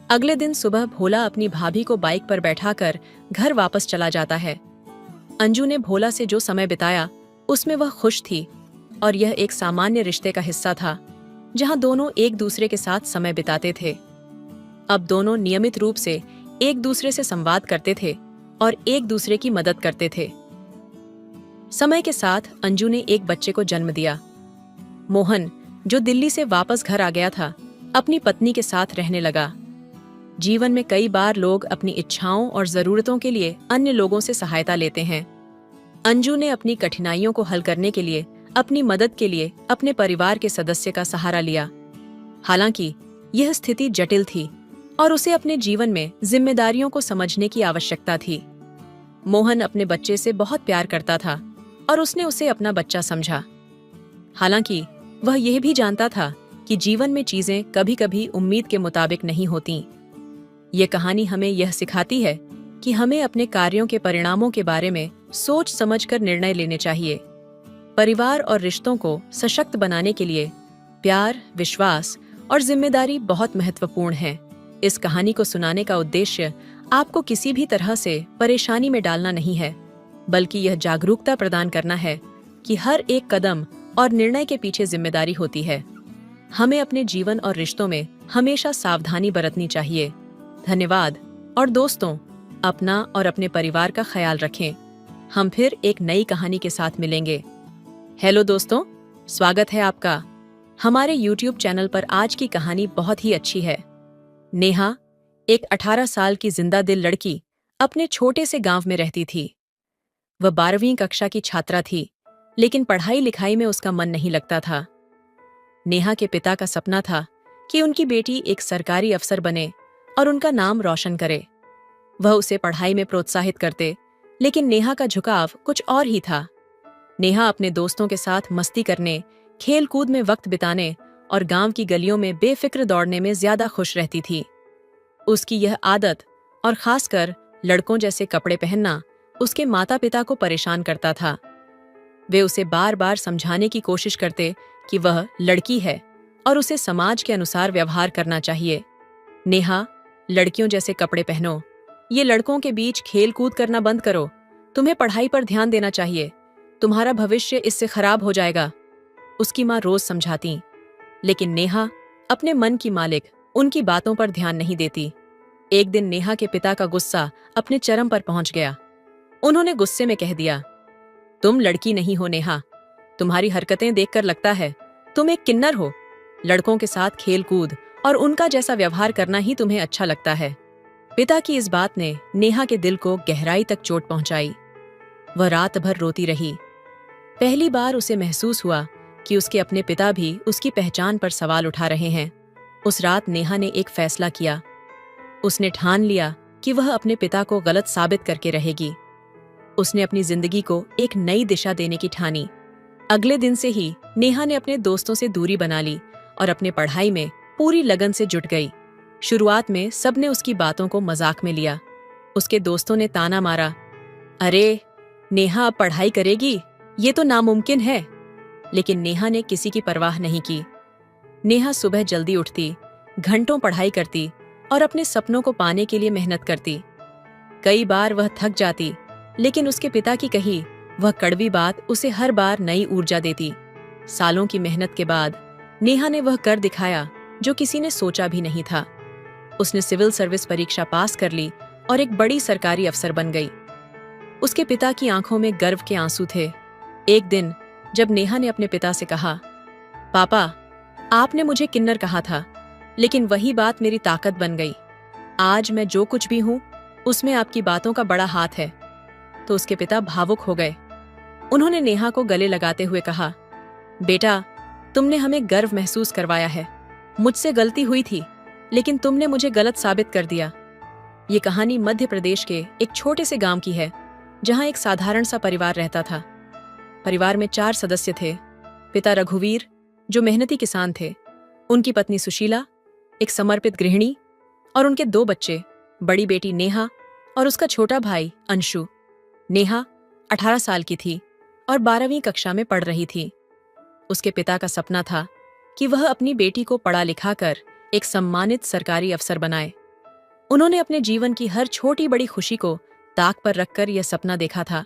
अगले दिन सुबह भोला अपनी भाभी को बाइक पर बैठाकर घर वापस चला जाता है। अंजू ने भोला से जो समय बिताया उसमें वह खुश थी और यह एक सामान्य रिश्ते का हिस्सा था जहां दोनों एक दूसरे के साथ समय बिताते थे। अब दोनों नियमित रूप से एक दूसरे से संवाद करते थे और एक दूसरे की मदद करते थे। समय के साथ अंजू ने एक बच्चे को जन्म दिया। मोहन, जो दिल्ली से वापस घर आ गया था, अपनी पत्नी के साथ रहने लगा। जीवन में कई बार लोग अपनी इच्छाओं और जरूरतों के लिए अन्य लोगों से सहायता लेते हैं। अंजू ने अपनी कठिनाइयों को हल करने के लिए अपनी मदद के लिए अपने परिवार के सदस्य का सहारा लिया। हालांकि यह स्थिति जटिल थी और उसे अपने जीवन में जिम्मेदारियों को समझने की आवश्यकता थी। मोहन अपने बच्चे से बहुत प्यार करता था और उसने उसे अपना बच्चा समझा। हालांकि वह यह भी जानता था कि जीवन में चीजें कभी-कभी उम्मीद के मुताबिक नहीं होती। ये कहानी हमें यह सिखाती है कि हमें अपने कार्यों के परिणामों के बारे में सोच समझकर निर्णय लेने चाहिए। परिवार और रिश्तों को सशक्त बनाने के लिए प्यार, विश्वास और जिम्मेदारी बहुत महत्वपूर्ण है। इस कहानी को सुनाने का उद्देश्य आपको किसी भी तरह से परेशानी में डालना नहीं है, बल्कि यह जागरूकता प्रदान करना है कि हर एक कदम और निर्णय के पीछे जिम्मेदारी होती है। हमें अपने जीवन और रिश्तों में हमेशा सावधानी बरतनी चाहिए। धन्यवाद और दोस्तों, अपना और अपने परिवार का ख्याल रखें। हम फिर एक नई कहानी के साथ मिलेंगे। हेलो दोस्तों, स्वागत है आपका हमारे YouTube चैनल पर। आज की कहानी बहुत ही अच्छी है। नेहा, एक 18 साल की जिंदा दिल लड़की, अपने छोटे से गांव में रहती थी। वह 12वीं कक्षा की छात्रा थी, लेकिन पढ़ाई लिखाई में उसका मन नहीं लगता था। नेहा के पिता का सपना था कि उनकी बेटी एक सरकारी अफसर बने और उनका नाम रोशन करे। वह उसे पढ़ाई में प्रोत्साहित करते, लेकिन नेहा का झुकाव कुछ और ही था। नेहा अपने दोस्तों के साथ मस्ती करने, खेल कूद में वक्त बिताने और गांव की गलियों में बेफिक्र दौड़ने में ज्यादा खुश रहती थी। उसकी यह आदत और खासकर लड़कों जैसे कपड़े पहनना उसके माता पिता को परेशान करता था। वे उसे बार बार समझाने की कोशिश करते कि वह लड़की है और उसे समाज के अनुसार व्यवहार करना चाहिए। नेहा, लड़कियों जैसे कपड़े पहनो, ये लड़कों के बीच खेल कूद करना बंद करो, तुम्हें पढ़ाई पर ध्यान देना चाहिए, तुम्हारा भविष्य इससे खराब हो जाएगा, उसकी माँ रोज समझाती। लेकिन नेहा, अपने मन की मालिक, उनकी बातों पर ध्यान नहीं देती। एक दिन नेहा के पिता का गुस्सा अपने चरम पर पहुंच गया। उन्होंने गुस्से में कह दिया, तुम लड़की नहीं हो नेहा, तुम्हारी हरकतें देखकर लगता है तुम एक किन्नर हो। लड़कों के साथ खेल कूद और उनका जैसा व्यवहार करना ही तुम्हें अच्छा लगता है। पिता की इस बात ने नेहा के दिल को गहराई तक चोट पहुंचाई। वह रात भर रोती रही। पहली बार उसे महसूस हुआ कि उसके अपने पिता भी उसकी पहचान पर सवाल उठा रहे हैं। उस रात नेहा ने एक फैसला किया। उसने ठान लिया कि वह अपने पिता को गलत साबित करके रहेगी। उसने अपनी जिंदगी को एक नई दिशा देने की ठानी। अगले दिन से ही नेहा ने अपने दोस्तों से दूरी बना ली और अपने पढ़ाई में पूरी लगन से जुट गई। शुरुआत में सबने उसकी बातों को मजाक में लिया। उसके दोस्तों ने ताना मारा, अरे नेहा अब पढ़ाई करेगी, ये तो नामुमकिन है। लेकिन नेहा ने किसी की परवाह नहीं की। नेहा सुबह जल्दी उठती, घंटों पढ़ाई करती और अपने सपनों को पाने के लिए मेहनत करती। कई बार वह थक जाती, लेकिन उसके पिता की कही वह कड़वी बात उसे हर बार नई ऊर्जा देती। सालों की मेहनत के बाद नेहा ने वह कर दिखाया जो किसी ने सोचा भी नहीं था। उसने सिविल सर्विस परीक्षा पास कर ली और एक बड़ी सरकारी अफसर बन गई। उसके पिता की आंखों में गर्व के आंसू थे। एक दिन जब नेहा ने अपने पिता से कहा, पापा, आपने मुझे किन्नर कहा था, लेकिन वही बात मेरी ताकत बन गई। आज मैं जो कुछ भी हूं, उसमें आपकी बातों का बड़ा हाथ है। तो उसके पिता भावुक हो गए। उन्होंने नेहा को गले लगाते हुए कहा, बेटा, तुमने हमें गर्व महसूस करवाया है। मुझसे गलती हुई थी, लेकिन तुमने मुझे गलत साबित कर दिया। ये कहानी मध्य प्रदेश के एक छोटे से गांव की है, जहां एक साधारण सा परिवार रहता था। परिवार में 4 सदस्य थे। पिता रघुवीर, जो मेहनती किसान थे, उनकी पत्नी सुशीला, एक समर्पित गृहिणी, और उनके 2 बच्चे, बड़ी बेटी नेहा और उसका छोटा भाई अंशु। नेहा 18 साल की थी और 12वीं कक्षा में पढ़ रही थी। उसके पिता का सपना था कि वह अपनी बेटी को पढ़ा लिखा कर एक सम्मानित सरकारी अफसर बनाए। उन्होंने अपने जीवन की हर छोटी बड़ी खुशी को ताक पर रखकर यह सपना देखा था।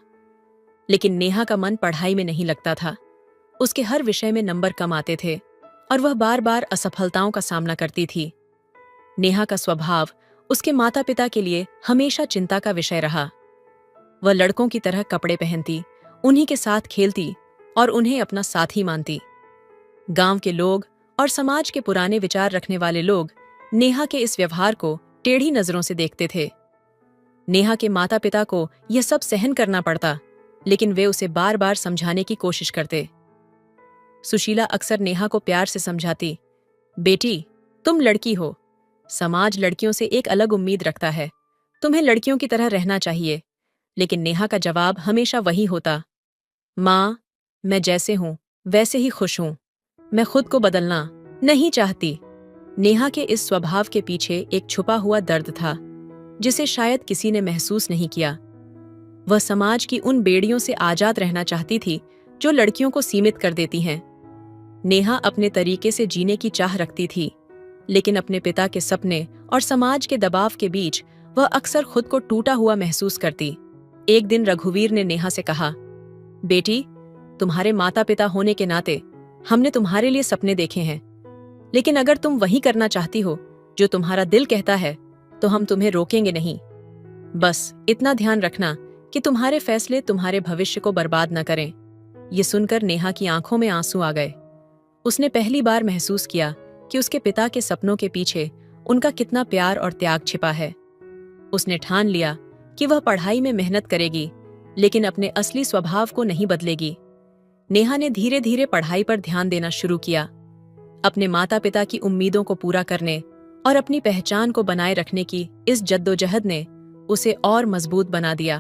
लेकिन नेहा का मन पढ़ाई में नहीं लगता था। उसके हर विषय में नंबर कम आते थे और वह बार बार असफलताओं का सामना करती थी। नेहा का स्वभाव उसके माता पिता के लिए हमेशा चिंता का विषय रहा। वह लड़कों की तरह कपड़े पहनती, उन्हीं के साथ खेलती और उन्हें अपना साथी मानती। गांव के लोग और समाज के पुराने विचार रखने वाले लोग नेहा के इस व्यवहार को टेढ़ी नजरों से देखते थे। नेहा के माता पिता को यह सब सहन करना पड़ता, लेकिन वे उसे बार बार समझाने की कोशिश करते। सुशीला अक्सर नेहा को प्यार से समझाती, बेटी, तुम लड़की हो, समाज लड़कियों से एक अलग उम्मीद रखता है, तुम्हें लड़कियों की तरह रहना चाहिए। लेकिन नेहा का जवाब हमेशा वही होता, माँ, मैं जैसे हूं वैसे ही खुश हूं, मैं खुद को बदलना नहीं चाहती। नेहा के इस स्वभाव के पीछे एक छुपा हुआ दर्द था, जिसे शायद किसी ने महसूस नहीं किया। वह समाज की उन बेड़ियों से आजाद रहना चाहती थी जो लड़कियों को सीमित कर देती हैं। नेहा अपने तरीके से जीने की चाह रखती थी, लेकिन अपने पिता के सपने और समाज के दबाव के बीच वह अक्सर खुद को टूटा हुआ महसूस करती। एक दिन रघुवीर ने नेहा से कहा, बेटी, तुम्हारे माता पिता होने के नाते हमने तुम्हारे लिए सपने देखे हैं, लेकिन अगर तुम वही करना चाहती हो जो तुम्हारा दिल कहता है, तो हम तुम्हें रोकेंगे नहीं। बस इतना ध्यान रखना कि तुम्हारे फैसले तुम्हारे भविष्य को बर्बाद न करें। ये सुनकर नेहा की आंखों में आंसू आ गए। उसने पहली बार महसूस किया कि उसके पिता के सपनों के पीछे उनका कितना प्यार और त्याग छिपा है। उसने ठान लिया कि वह पढ़ाई में मेहनत करेगी, लेकिन अपने असली स्वभाव को नहीं बदलेगी। नेहा ने धीरे धीरे पढ़ाई पर ध्यान देना शुरू किया। अपने माता पिता की उम्मीदों को पूरा करने और अपनी पहचान को बनाए रखने की इस जद्दोजहद ने उसे और मजबूत बना दिया।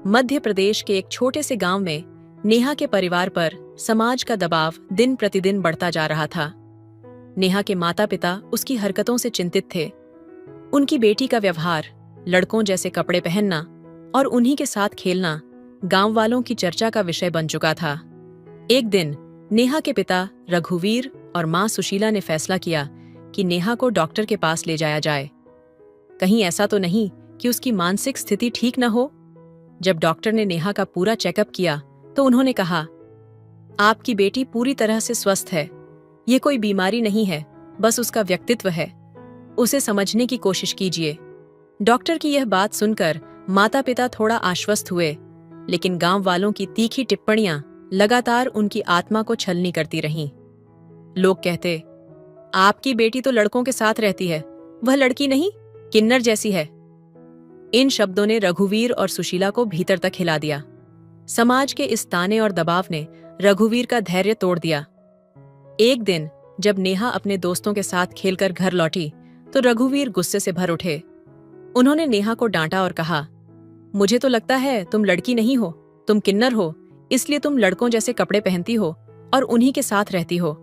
मध्य प्रदेश के एक छोटे से गांव में नेहा के परिवार पर समाज का दबाव दिन प्रतिदिन बढ़ता जा रहा था। नेहा के माता पिता उसकी हरकतों से चिंतित थे। उनकी बेटी का व्यवहार, लड़कों जैसे कपड़े पहनना और उन्हीं के साथ खेलना गांव वालों की चर्चा का विषय बन चुका था। एक दिन नेहा के पिता रघुवीर और मां सुशीला ने फैसला किया कि नेहा को डॉक्टर के पास ले जाया जाए। कहीं ऐसा तो नहीं कि उसकी मानसिक स्थिति ठीक न हो। जब डॉक्टर ने नेहा का पूरा चेकअप किया तो उन्होंने कहा, आपकी बेटी पूरी तरह से स्वस्थ है, ये कोई बीमारी नहीं है, बस उसका व्यक्तित्व है। उसे समझने की कोशिश कीजिए। डॉक्टर की यह बात सुनकर माता पिता थोड़ा आश्वस्त हुए, लेकिन गांव वालों की तीखी टिप्पणियां लगातार उनकी आत्मा को छलनी करती रहीं। लोग कहते, आपकी बेटी तो लड़कों के साथ रहती है, वह लड़की नहीं, किन्नर जैसी है। इन शब्दों ने रघुवीर और सुशीला को भीतर तक हिला दिया। समाज के इस ताने और दबाव ने रघुवीर का धैर्य तोड़ दिया। एक दिन जब नेहा अपने दोस्तों के साथ खेलकर घर लौटी तो रघुवीर गुस्से से भर उठे। उन्होंने नेहा को डांटा और कहा, मुझे तो लगता है तुम लड़की नहीं हो, तुम किन्नर हो, इसलिए तुम लड़कों जैसे कपड़े पहनती हो और उन्हीं के साथ रहती हो।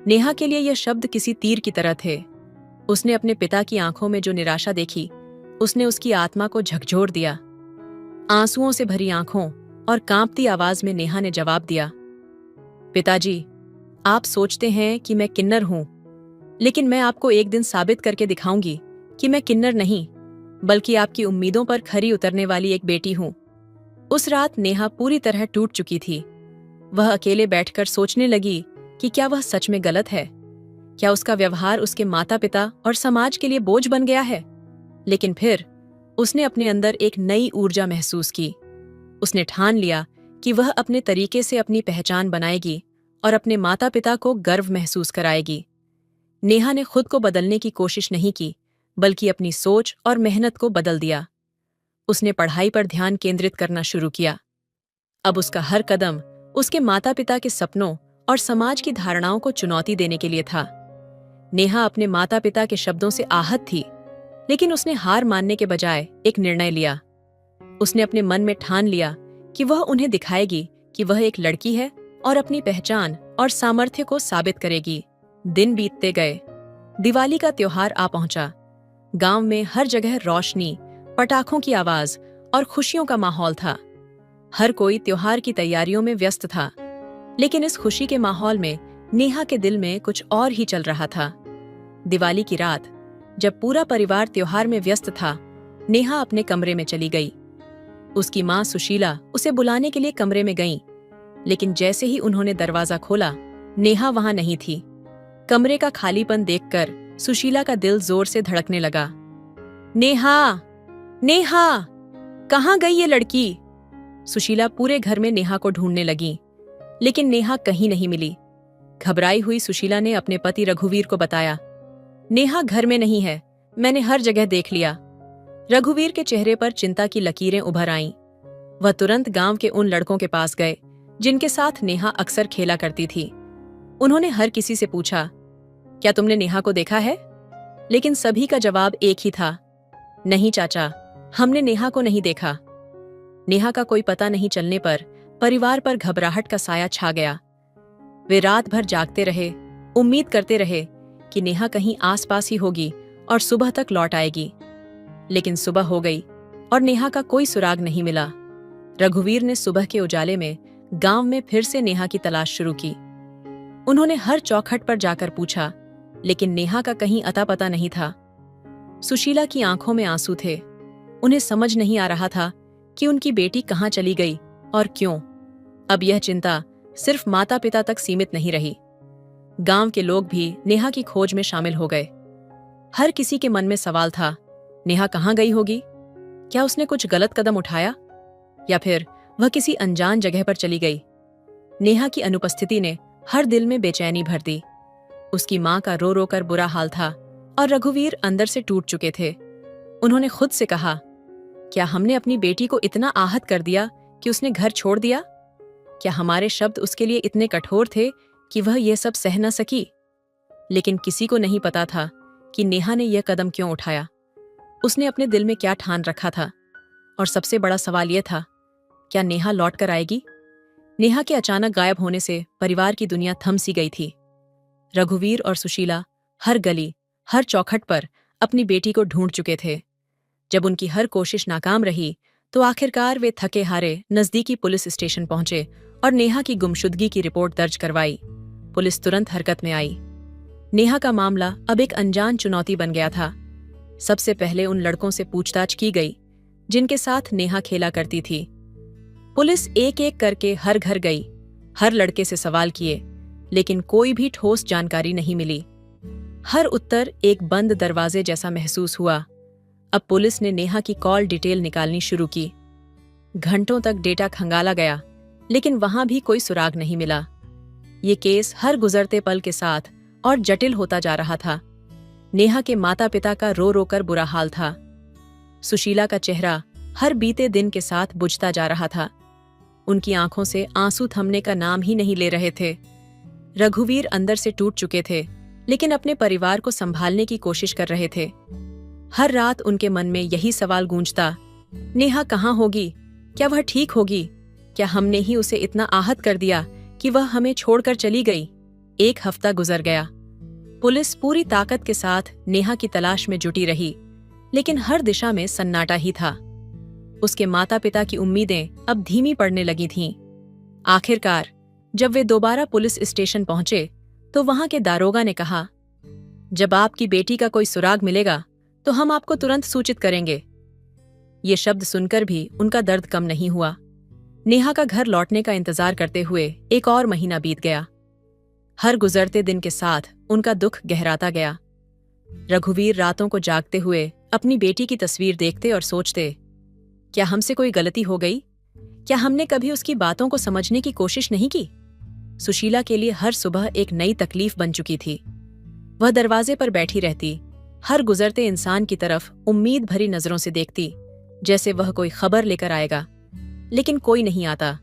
नेहा के लिए यह शब्द किसी तीर की तरह थे। उसने अपने पिता की आंखों में जो निराशा देखी, उसने उसकी आत्मा को झकझोर दिया। आंसुओं से भरी आंखों और कांपती आवाज में नेहा ने जवाब दिया, पिताजी, आप सोचते हैं कि मैं किन्नर हूं, लेकिन मैं आपको एक दिन साबित करके दिखाऊंगी कि मैं किन्नर नहीं, बल्कि आपकी उम्मीदों पर खरी उतरने वाली एक बेटी हूं। उस रात नेहा पूरी तरह टूट चुकी थी। वह अकेले बैठकर सोचने लगी कि क्या वह सच में गलत है, क्या उसका व्यवहार उसके माता पिता और समाज के लिए बोझ बन गया है। लेकिन फिर उसने अपने अंदर एक नई ऊर्जा महसूस की। उसने ठान लिया कि वह अपने तरीके से अपनी पहचान बनाएगी और अपने माता पिता को गर्व महसूस कराएगी। नेहा ने खुद को बदलने की कोशिश नहीं की, बल्कि अपनी सोच और मेहनत को बदल दिया। उसने पढ़ाई पर ध्यान केंद्रित करना शुरू किया। अब उसका हर कदम उसके माता पिता के सपनों और समाज की धारणाओं को चुनौती देने के लिए था। नेहा अपने माता पिता के शब्दों से आहत थी, लेकिन उसने हार मानने के बजाय एक निर्णय लिया। उसने अपने मन में ठान लिया कि वह उन्हें दिखाएगी कि वह एक लड़की है और अपनी पहचान और सामर्थ्य को साबित करेगी। दिन बीतते गए। दिवाली का त्योहार आ पहुंचा। गांव में हर जगह रोशनी, पटाखों की आवाज और खुशियों का माहौल था। हर कोई त्योहार की तैयारियों में व्यस्त था, लेकिन इस खुशी के माहौल में नेहा के दिल में कुछ और ही चल रहा था। दिवाली की रात, जब पूरा परिवार त्योहार में व्यस्त था, नेहा अपने कमरे में चली गई। उसकी मां सुशीला उसे बुलाने के लिए कमरे में गईं, लेकिन जैसे ही उन्होंने दरवाजा खोला, नेहा वहां नहीं थी। कमरे का खालीपन देखकर सुशीला का दिल जोर से धड़कने लगा। नेहा, नेहा, कहाँ गई ये लड़की? सुशीला पूरे घर में नेहा को ढूंढने लगी, लेकिन नेहा कहीं नहीं मिली। घबराई हुई सुशीला ने अपने पति रघुवीर को बताया, नेहा घर में नहीं है, मैंने हर जगह देख लिया। रघुवीर के चेहरे पर चिंता की लकीरें उभर आईं। वह तुरंत गांव के उन लड़कों के पास गए जिनके साथ नेहा अक्सर खेला करती थी। उन्होंने हर किसी से पूछा, क्या तुमने नेहा को देखा है? लेकिन सभी का जवाब एक ही था, नहीं चाचा, हमने नेहा को नहीं देखा। नेहा का कोई पता नहीं चलने पर परिवार पर घबराहट का साया छा गया। वे रात भर जागते रहे, उम्मीद करते रहे कि नेहा कहीं आसपास ही होगी और सुबह तक लौट आएगी। लेकिन सुबह हो गई और नेहा का कोई सुराग नहीं मिला। रघुवीर ने सुबह के उजाले में गांव में फिर से नेहा की तलाश शुरू की। उन्होंने हर चौखट पर जाकर पूछा, लेकिन नेहा का कहीं अता पता नहीं था। सुशीला की आंखों में आंसू थे। उन्हें समझ नहीं आ रहा था कि उनकी बेटी कहाँ चली गई और क्यों। अब यह चिंता सिर्फ माता पिता तक सीमित नहीं रही। गांव के लोग भी नेहा की खोज में शामिल हो गए। हर किसी के मन में सवाल था, नेहा कहाँ गई होगी? क्या उसने कुछ गलत कदम उठाया, या फिर वह किसी अनजान जगह पर चली गई? नेहा की अनुपस्थिति ने हर दिल में बेचैनी भर दी। उसकी मां का रो रो कर बुरा हाल था और रघुवीर अंदर से टूट चुके थे। उन्होंने खुद से कहा, क्या हमने अपनी बेटी को इतना आहत कर दिया कि उसने घर छोड़ दिया? क्या हमारे शब्द उसके लिए इतने कठोर थे कि वह यह सब सह न सकी? लेकिन किसी को नहीं पता था कि नेहा ने यह कदम क्यों उठाया। उसने अपने दिल में क्या ठान रखा था? और सबसे बड़ा सवाल यह था, क्या नेहा लौट कर आएगी? नेहा के अचानक गायब होने से परिवार की दुनिया थम सी गई थी। रघुवीर और सुशीला हर गली, हर चौखट पर अपनी बेटी को ढूंढ चुके थे। जब उनकी हर कोशिश नाकाम रही, तो आखिरकार वे थके हारे नजदीकी पुलिस स्टेशन पहुंचे और नेहा की गुमशुदगी की रिपोर्ट दर्ज करवाई। पुलिस तुरंत हरकत में आई। नेहा का मामला अब एक अनजान चुनौती बन गया था। सबसे पहले उन लड़कों से पूछताछ की गई जिनके साथ नेहा खेला करती थी। पुलिस एक एक करके हर घर गई, हर लड़के से सवाल किए, लेकिन कोई भी ठोस जानकारी नहीं मिली। हर उत्तर एक बंद दरवाजे जैसा महसूस हुआ। अब पुलिस ने नेहा की कॉल डिटेल निकालनी शुरू की। घंटों तक डेटा खंगाला गया, लेकिन वहां भी कोई सुराग नहीं मिला। ये केस हर गुजरते पल के साथ और जटिल होता जा रहा था। नेहा के माता पिता का रो रो कर बुरा हाल था। सुशीला का चेहरा हर बीते दिन के साथ बुझता जा रहा था। उनकी आंखों से आंसू थमने का नाम ही नहीं ले रहे थे। रघुवीर अंदर से टूट चुके थे, लेकिन अपने परिवार को संभालने की कोशिश कर रहे थे। हर रात उनके मन में यही सवाल गूंजता, नेहा कहाँ होगी? क्या वह ठीक होगी? क्या हमने ही उसे इतना आहत कर दिया कि वह हमें छोड़कर चली गई? 1 हफ्ता गुजर गया। पुलिस पूरी ताकत के साथ नेहा की तलाश में जुटी रही, लेकिन हर दिशा में सन्नाटा ही था। उसके माता पिता की उम्मीदें अब धीमी पड़ने लगी थीं। आखिरकार जब वे दोबारा पुलिस स्टेशन पहुंचे तो वहां के दारोगा ने कहा, जब आपकी बेटी का कोई सुराग मिलेगा तो हम आपको तुरंत सूचित करेंगे। ये शब्द सुनकर भी उनका दर्द कम नहीं हुआ। नेहा का घर लौटने का इंतजार करते हुए 1 और महीना बीत गया। हर गुजरते दिन के साथ उनका दुख गहराता गया। रघुवीर रातों को जागते हुए अपनी बेटी की तस्वीर देखते और सोचते, क्या हमसे कोई गलती हो गई? क्या हमने कभी उसकी बातों को समझने की कोशिश नहीं की? सुशीला के लिए हर सुबह एक नई तकलीफ बन चुकी थी। वह दरवाजे पर बैठी रहती, हर गुजरते इंसान की तरफ उम्मीद भरी नजरों से देखती, जैसे वह कोई खबर लेकर आएगा, लेकिन कोई नहीं आता।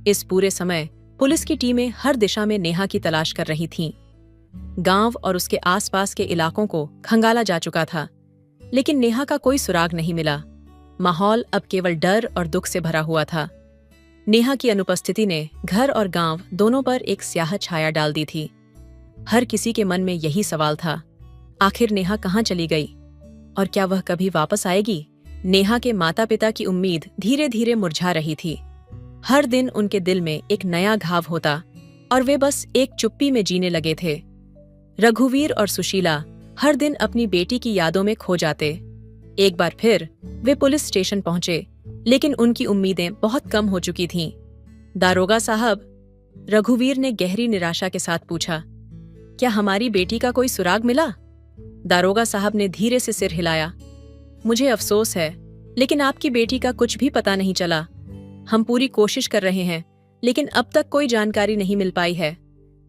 इस पूरे समय पुलिस की टीमें हर दिशा में नेहा की तलाश कर रही थीं। गांव और उसके आसपास के इलाकों को खंगाला जा चुका था, लेकिन नेहा का कोई सुराग नहीं मिला। माहौल अब केवल डर और दुख से भरा हुआ था। नेहा की अनुपस्थिति ने घर और गांव दोनों पर एक स्याह छाया डाल दी थी। हर किसी के मन में यही सवाल था, आखिर नेहा कहाँ चली गई और क्या वह कभी वापस आएगी? नेहा के माता पिता की उम्मीद धीरे धीरे मुरझा रही थी। हर दिन उनके दिल में एक नया घाव होता और वे बस एक चुप्पी में जीने लगे थे। रघुवीर और सुशीला हर दिन अपनी बेटी की यादों में खो जाते। एक बार फिर वे पुलिस स्टेशन पहुंचे, लेकिन उनकी उम्मीदें बहुत कम हो चुकी थीं। दारोगा साहब, रघुवीर ने गहरी निराशा के साथ पूछा, क्या हमारी बेटी का कोई सुराग मिला? दारोगा साहब ने धीरे से सिर हिलाया। मुझे अफसोस है, लेकिन आपकी बेटी का कुछ भी पता नहीं चला। हम पूरी कोशिश कर रहे हैं, लेकिन अब तक कोई जानकारी नहीं मिल पाई है।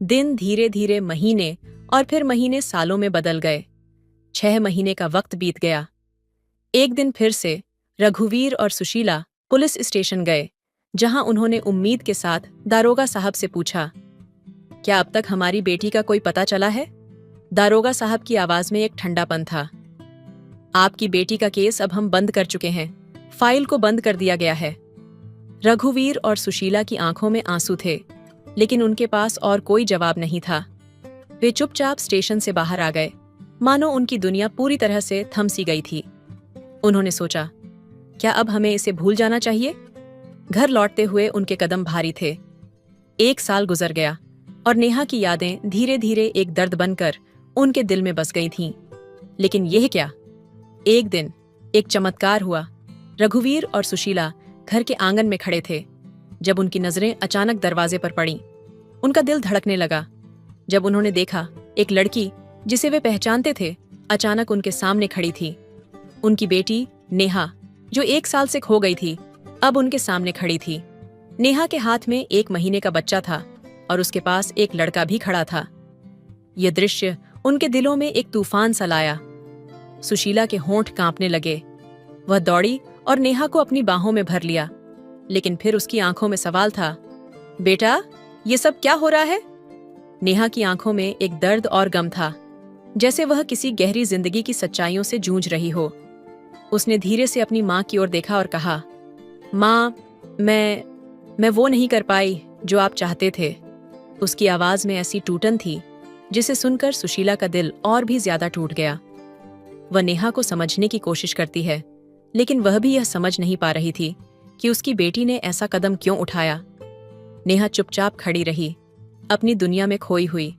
दिन धीरे धीरे महीने और फिर महीने सालों में बदल गए। 6 महीने का वक्त बीत गया। एक दिन फिर से रघुवीर और सुशीला पुलिस स्टेशन गए, जहां उन्होंने उम्मीद के साथ दारोगा साहब से पूछा, क्या अब तक हमारी बेटी का कोई पता चला है? दारोगा साहब की आवाज में एक ठंडापन था। आपकी बेटी का केस अब हम बंद कर चुके हैं। फाइल को बंद कर दिया गया है। रघुवीर और सुशीला की आंखों में आंसू थे, लेकिन उनके पास और कोई जवाब नहीं था। वे चुपचाप स्टेशन से बाहर आ गए, मानो उनकी दुनिया पूरी तरह से थम सी गई थी। उन्होंने सोचा, क्या अब हमें इसे भूल जाना चाहिए? घर लौटते हुए उनके कदम भारी थे। 1 साल गुजर गया और नेहा की यादें धीरे धीरे एक दर्द बनकर उनके दिल में बस गई थीं। लेकिन यह क्या? एक दिन एक चमत्कार हुआ। रघुवीर और सुशीला घर के आंगन में खड़े थे, जब उनकी नजरें अचानक दरवाजे पर पड़ीं। उनका दिल धड़कने लगा जब उन्होंने देखा एक लड़की जिसे वे पहचानते थे अचानक उनके सामने खड़ी थी। उनकी बेटी नेहा, जो 1 साल से खो गई थी, अब उनके सामने खड़ी थी। नेहा के हाथ में 1 महीने का बच्चा था और उसके पास एक लड़का भी खड़ा था। यह दृश्य उनके दिलों में एक तूफान सा लाया। सुशीला के होंठ कांपने लगे। वह दौड़ी और नेहा को अपनी बाहों में भर लिया, लेकिन फिर उसकी आंखों में सवाल था, बेटा, ये सब क्या हो रहा है? नेहा की आंखों में एक दर्द और गम था, जैसे वह किसी गहरी जिंदगी की सच्चाइयों से जूझ रही हो। उसने धीरे से अपनी माँ की ओर देखा और कहा, माँ, मैं वो नहीं कर पाई जो आप चाहते थे। उसकी आवाज में ऐसी टूटन थी जिसे सुनकर सुशीला का दिल और भी ज्यादा टूट गया। वह नेहा को समझने की कोशिश करती है, लेकिन वह भी यह समझ नहीं पा रही थी कि उसकी बेटी ने ऐसा कदम क्यों उठाया। नेहा चुपचाप खड़ी रही, अपनी दुनिया में खोई हुई।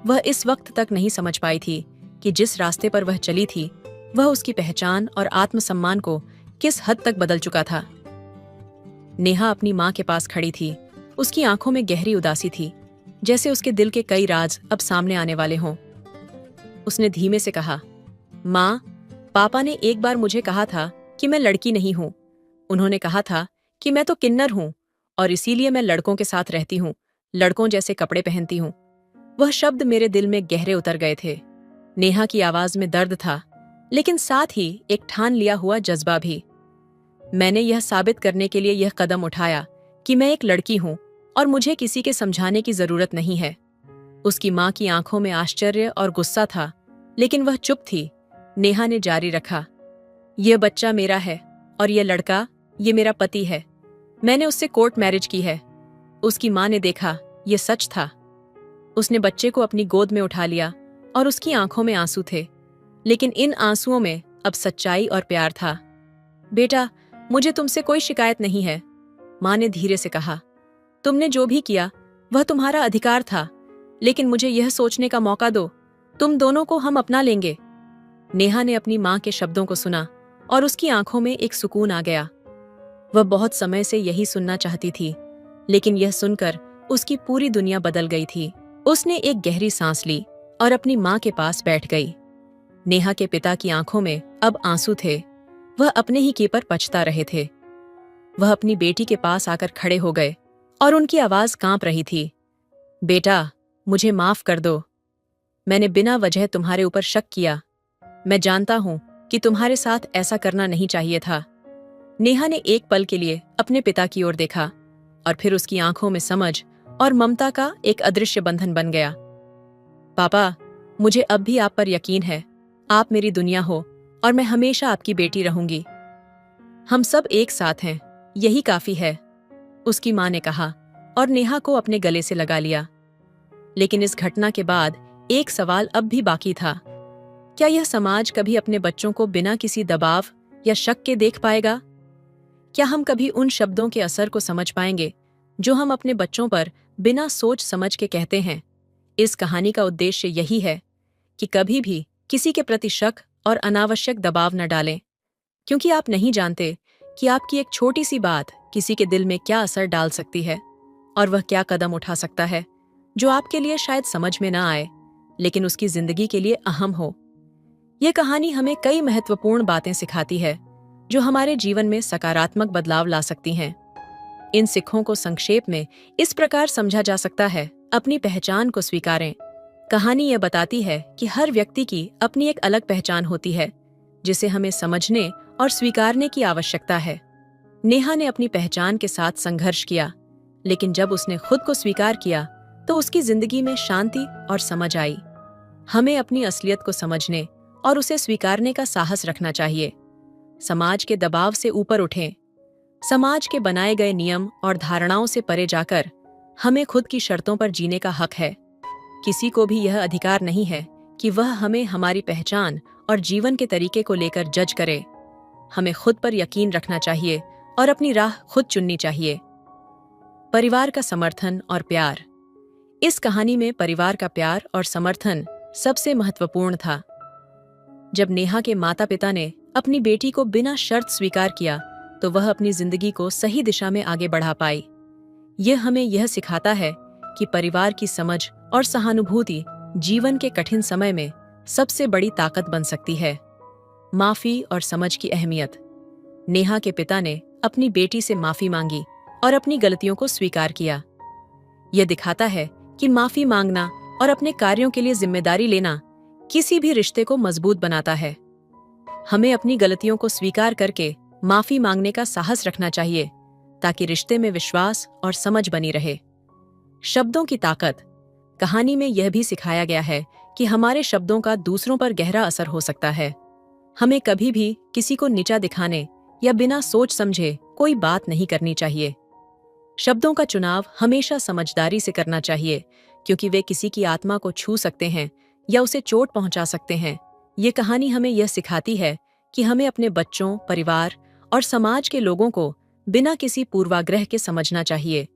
वह इस वक्त तक नहीं समझ पाई थी कि जिस रास्ते पर वह चली थी वह उसकी पहचान और आत्मसम्मान को किस हद तक बदल चुका था। नेहा अपनी माँ के पास खड़ी थी। उसकी आंखों में गहरी उदासी थी, जैसे उसके दिल के कई राज अब सामने आने वाले हों। उसने धीमे से कहा, माँ, पापा ने एक बार मुझे कहा था कि मैं लड़की नहीं हूँ। उन्होंने कहा था कि मैं तो किन्नर हूँ और इसीलिए मैं लड़कों के साथ रहती हूँ, लड़कों जैसे कपड़े पहनती हूँ। वह शब्द मेरे दिल में गहरे उतर गए थे। नेहा की आवाज में दर्द था, लेकिन साथ ही एक ठान लिया हुआ जज्बा भी। मैंने यह साबित करने के लिए यह कदम उठाया कि मैं एक लड़की हूँ और मुझे किसी के समझाने की जरूरत नहीं है। उसकी माँ की आंखों में आश्चर्य और गुस्सा था, लेकिन वह चुप थी। नेहा ने जारी रखा, यह बच्चा मेरा है और यह लड़का, ये मेरा पति है। मैंने उससे कोर्ट मैरिज की है। उसकी माँ ने देखा, यह सच था। उसने बच्चे को अपनी गोद में उठा लिया और उसकी आंखों में आंसू थे, लेकिन इन आंसुओं में अब सच्चाई और प्यार था। बेटा, मुझे तुमसे कोई शिकायत नहीं है, माँ ने धीरे से कहा। तुमने जो भी किया वह तुम्हारा अधिकार था, लेकिन मुझे यह सोचने का मौका दो, तुम दोनों को हम अपना लेंगे। नेहा ने अपनी माँ के शब्दों को सुना और उसकी आंखों में एक सुकून आ गया। वह बहुत समय से यही सुनना चाहती थी, लेकिन यह सुनकर उसकी पूरी दुनिया बदल गई थी। उसने एक गहरी सांस ली और अपनी माँ के पास बैठ गई। नेहा के पिता की आंखों में अब आंसू थे। वह अपने ही किए पर पछता रहे थे। वह अपनी बेटी के पास आकर खड़े हो गए और उनकी आवाज कांप रही थी। बेटा, मुझे माफ कर दो। मैंने बिना वजह तुम्हारे ऊपर शक किया। मैं जानता हूं कि तुम्हारे साथ ऐसा करना नहीं चाहिए था। नेहा ने एक पल के लिए अपने पिता की ओर देखा और फिर उसकी आंखों में समझ और ममता का एक अदृश्य बंधन बन गया। पापा, मुझे अब भी आप पर यकीन है। आप मेरी दुनिया हो और मैं हमेशा आपकी बेटी रहूंगी। हम सब एक साथ हैं, यही काफी है, उसकी माँ ने कहा और नेहा को अपने गले से लगा लिया। लेकिन इस घटना के बाद एक सवाल अब भी बाकी था। क्या यह समाज कभी अपने बच्चों को बिना किसी दबाव या शक के देख पाएगा? क्या हम कभी उन शब्दों के असर को समझ पाएंगे जो हम अपने बच्चों पर बिना सोच समझ के कहते हैं? इस कहानी का उद्देश्य यही है कि कभी भी किसी के प्रति शक और अनावश्यक दबाव न डालें, क्योंकि आप नहीं जानते कि आपकी एक छोटी सी बात किसी के दिल में क्या असर डाल सकती है और वह क्या कदम उठा सकता है जो आपके लिए शायद समझ में ना आए, लेकिन उसकी जिंदगी के लिए अहम हो। यह कहानी हमें कई महत्वपूर्ण बातें सिखाती है जो हमारे जीवन में सकारात्मक बदलाव ला सकती हैं। इन सिक्खों को संक्षेप में इस प्रकार समझा जा सकता है, अपनी पहचान को स्वीकारें। कहानी यह बताती है कि हर व्यक्ति की अपनी एक अलग पहचान होती है, जिसे हमें समझने और स्वीकारने की आवश्यकता है। नेहा ने अपनी पहचान के साथ संघर्ष किया, लेकिन जब उसने खुद को स्वीकार किया तो उसकी जिंदगी में शांति और समझ आई। हमें अपनी असलियत को समझने और उसे स्वीकारने का साहस रखना चाहिए। समाज के दबाव से ऊपर उठें। समाज के बनाए गए नियम और धारणाओं से परे जाकर हमें खुद की शर्तों पर जीने का हक है। किसी को भी यह अधिकार नहीं है कि वह हमें हमारी पहचान और जीवन के तरीके को लेकर जज करे। हमें खुद पर यकीन रखना चाहिए और अपनी राह खुद चुननी चाहिए। परिवार का समर्थन और प्यार। इस कहानी में परिवार का प्यार और समर्थन सबसे महत्वपूर्ण था। जब नेहा के माता पिता ने अपनी बेटी को बिना शर्त स्वीकार किया तो वह अपनी जिंदगी को सही दिशा में आगे बढ़ा पाई। यह हमें यह सिखाता है कि परिवार की समझ और सहानुभूति जीवन के कठिन समय में सबसे बड़ी ताकत बन सकती है। माफी और समझ की अहमियत। नेहा के पिता ने अपनी बेटी से माफी मांगी और अपनी गलतियों को स्वीकार किया। यह दिखाता है कि माफी मांगना और अपने कार्यों के लिए जिम्मेदारी लेना किसी भी रिश्ते को मजबूत बनाता है। हमें अपनी गलतियों को स्वीकार करके माफी मांगने का साहस रखना चाहिए ताकि रिश्ते में विश्वास और समझ बनी रहे। शब्दों की ताकत। कहानी में यह भी सिखाया गया है कि हमारे शब्दों का दूसरों पर गहरा असर हो सकता है। हमें कभी भी किसी को नीचा दिखाने या बिना सोच समझे कोई बात नहीं करनी चाहिए। शब्दों का चुनाव हमेशा समझदारी से करना चाहिए, क्योंकि वे किसी की आत्मा को छू सकते हैं या उसे चोट पहुंचा सकते हैं। ये कहानी हमें यह सिखाती है कि हमें अपने बच्चों, परिवार और समाज के लोगों को बिना किसी पूर्वाग्रह के समझना चाहिए।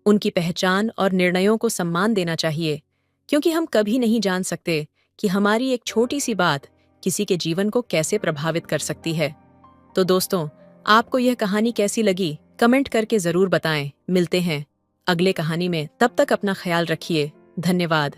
उनकी पहचान और निर्णयों को सम्मान देना चाहिए, क्योंकि हम कभी नहीं जान सकते कि हमारी एक छोटी सी बात किसी के जीवन को कैसे प्रभावित कर सकती है। तो दोस्तों, आपको यह कहानी कैसी लगी कमेंट करके जरूर बताएं। मिलते हैं अगले कहानी में, तब तक अपना ख्याल रखिए। धन्यवाद।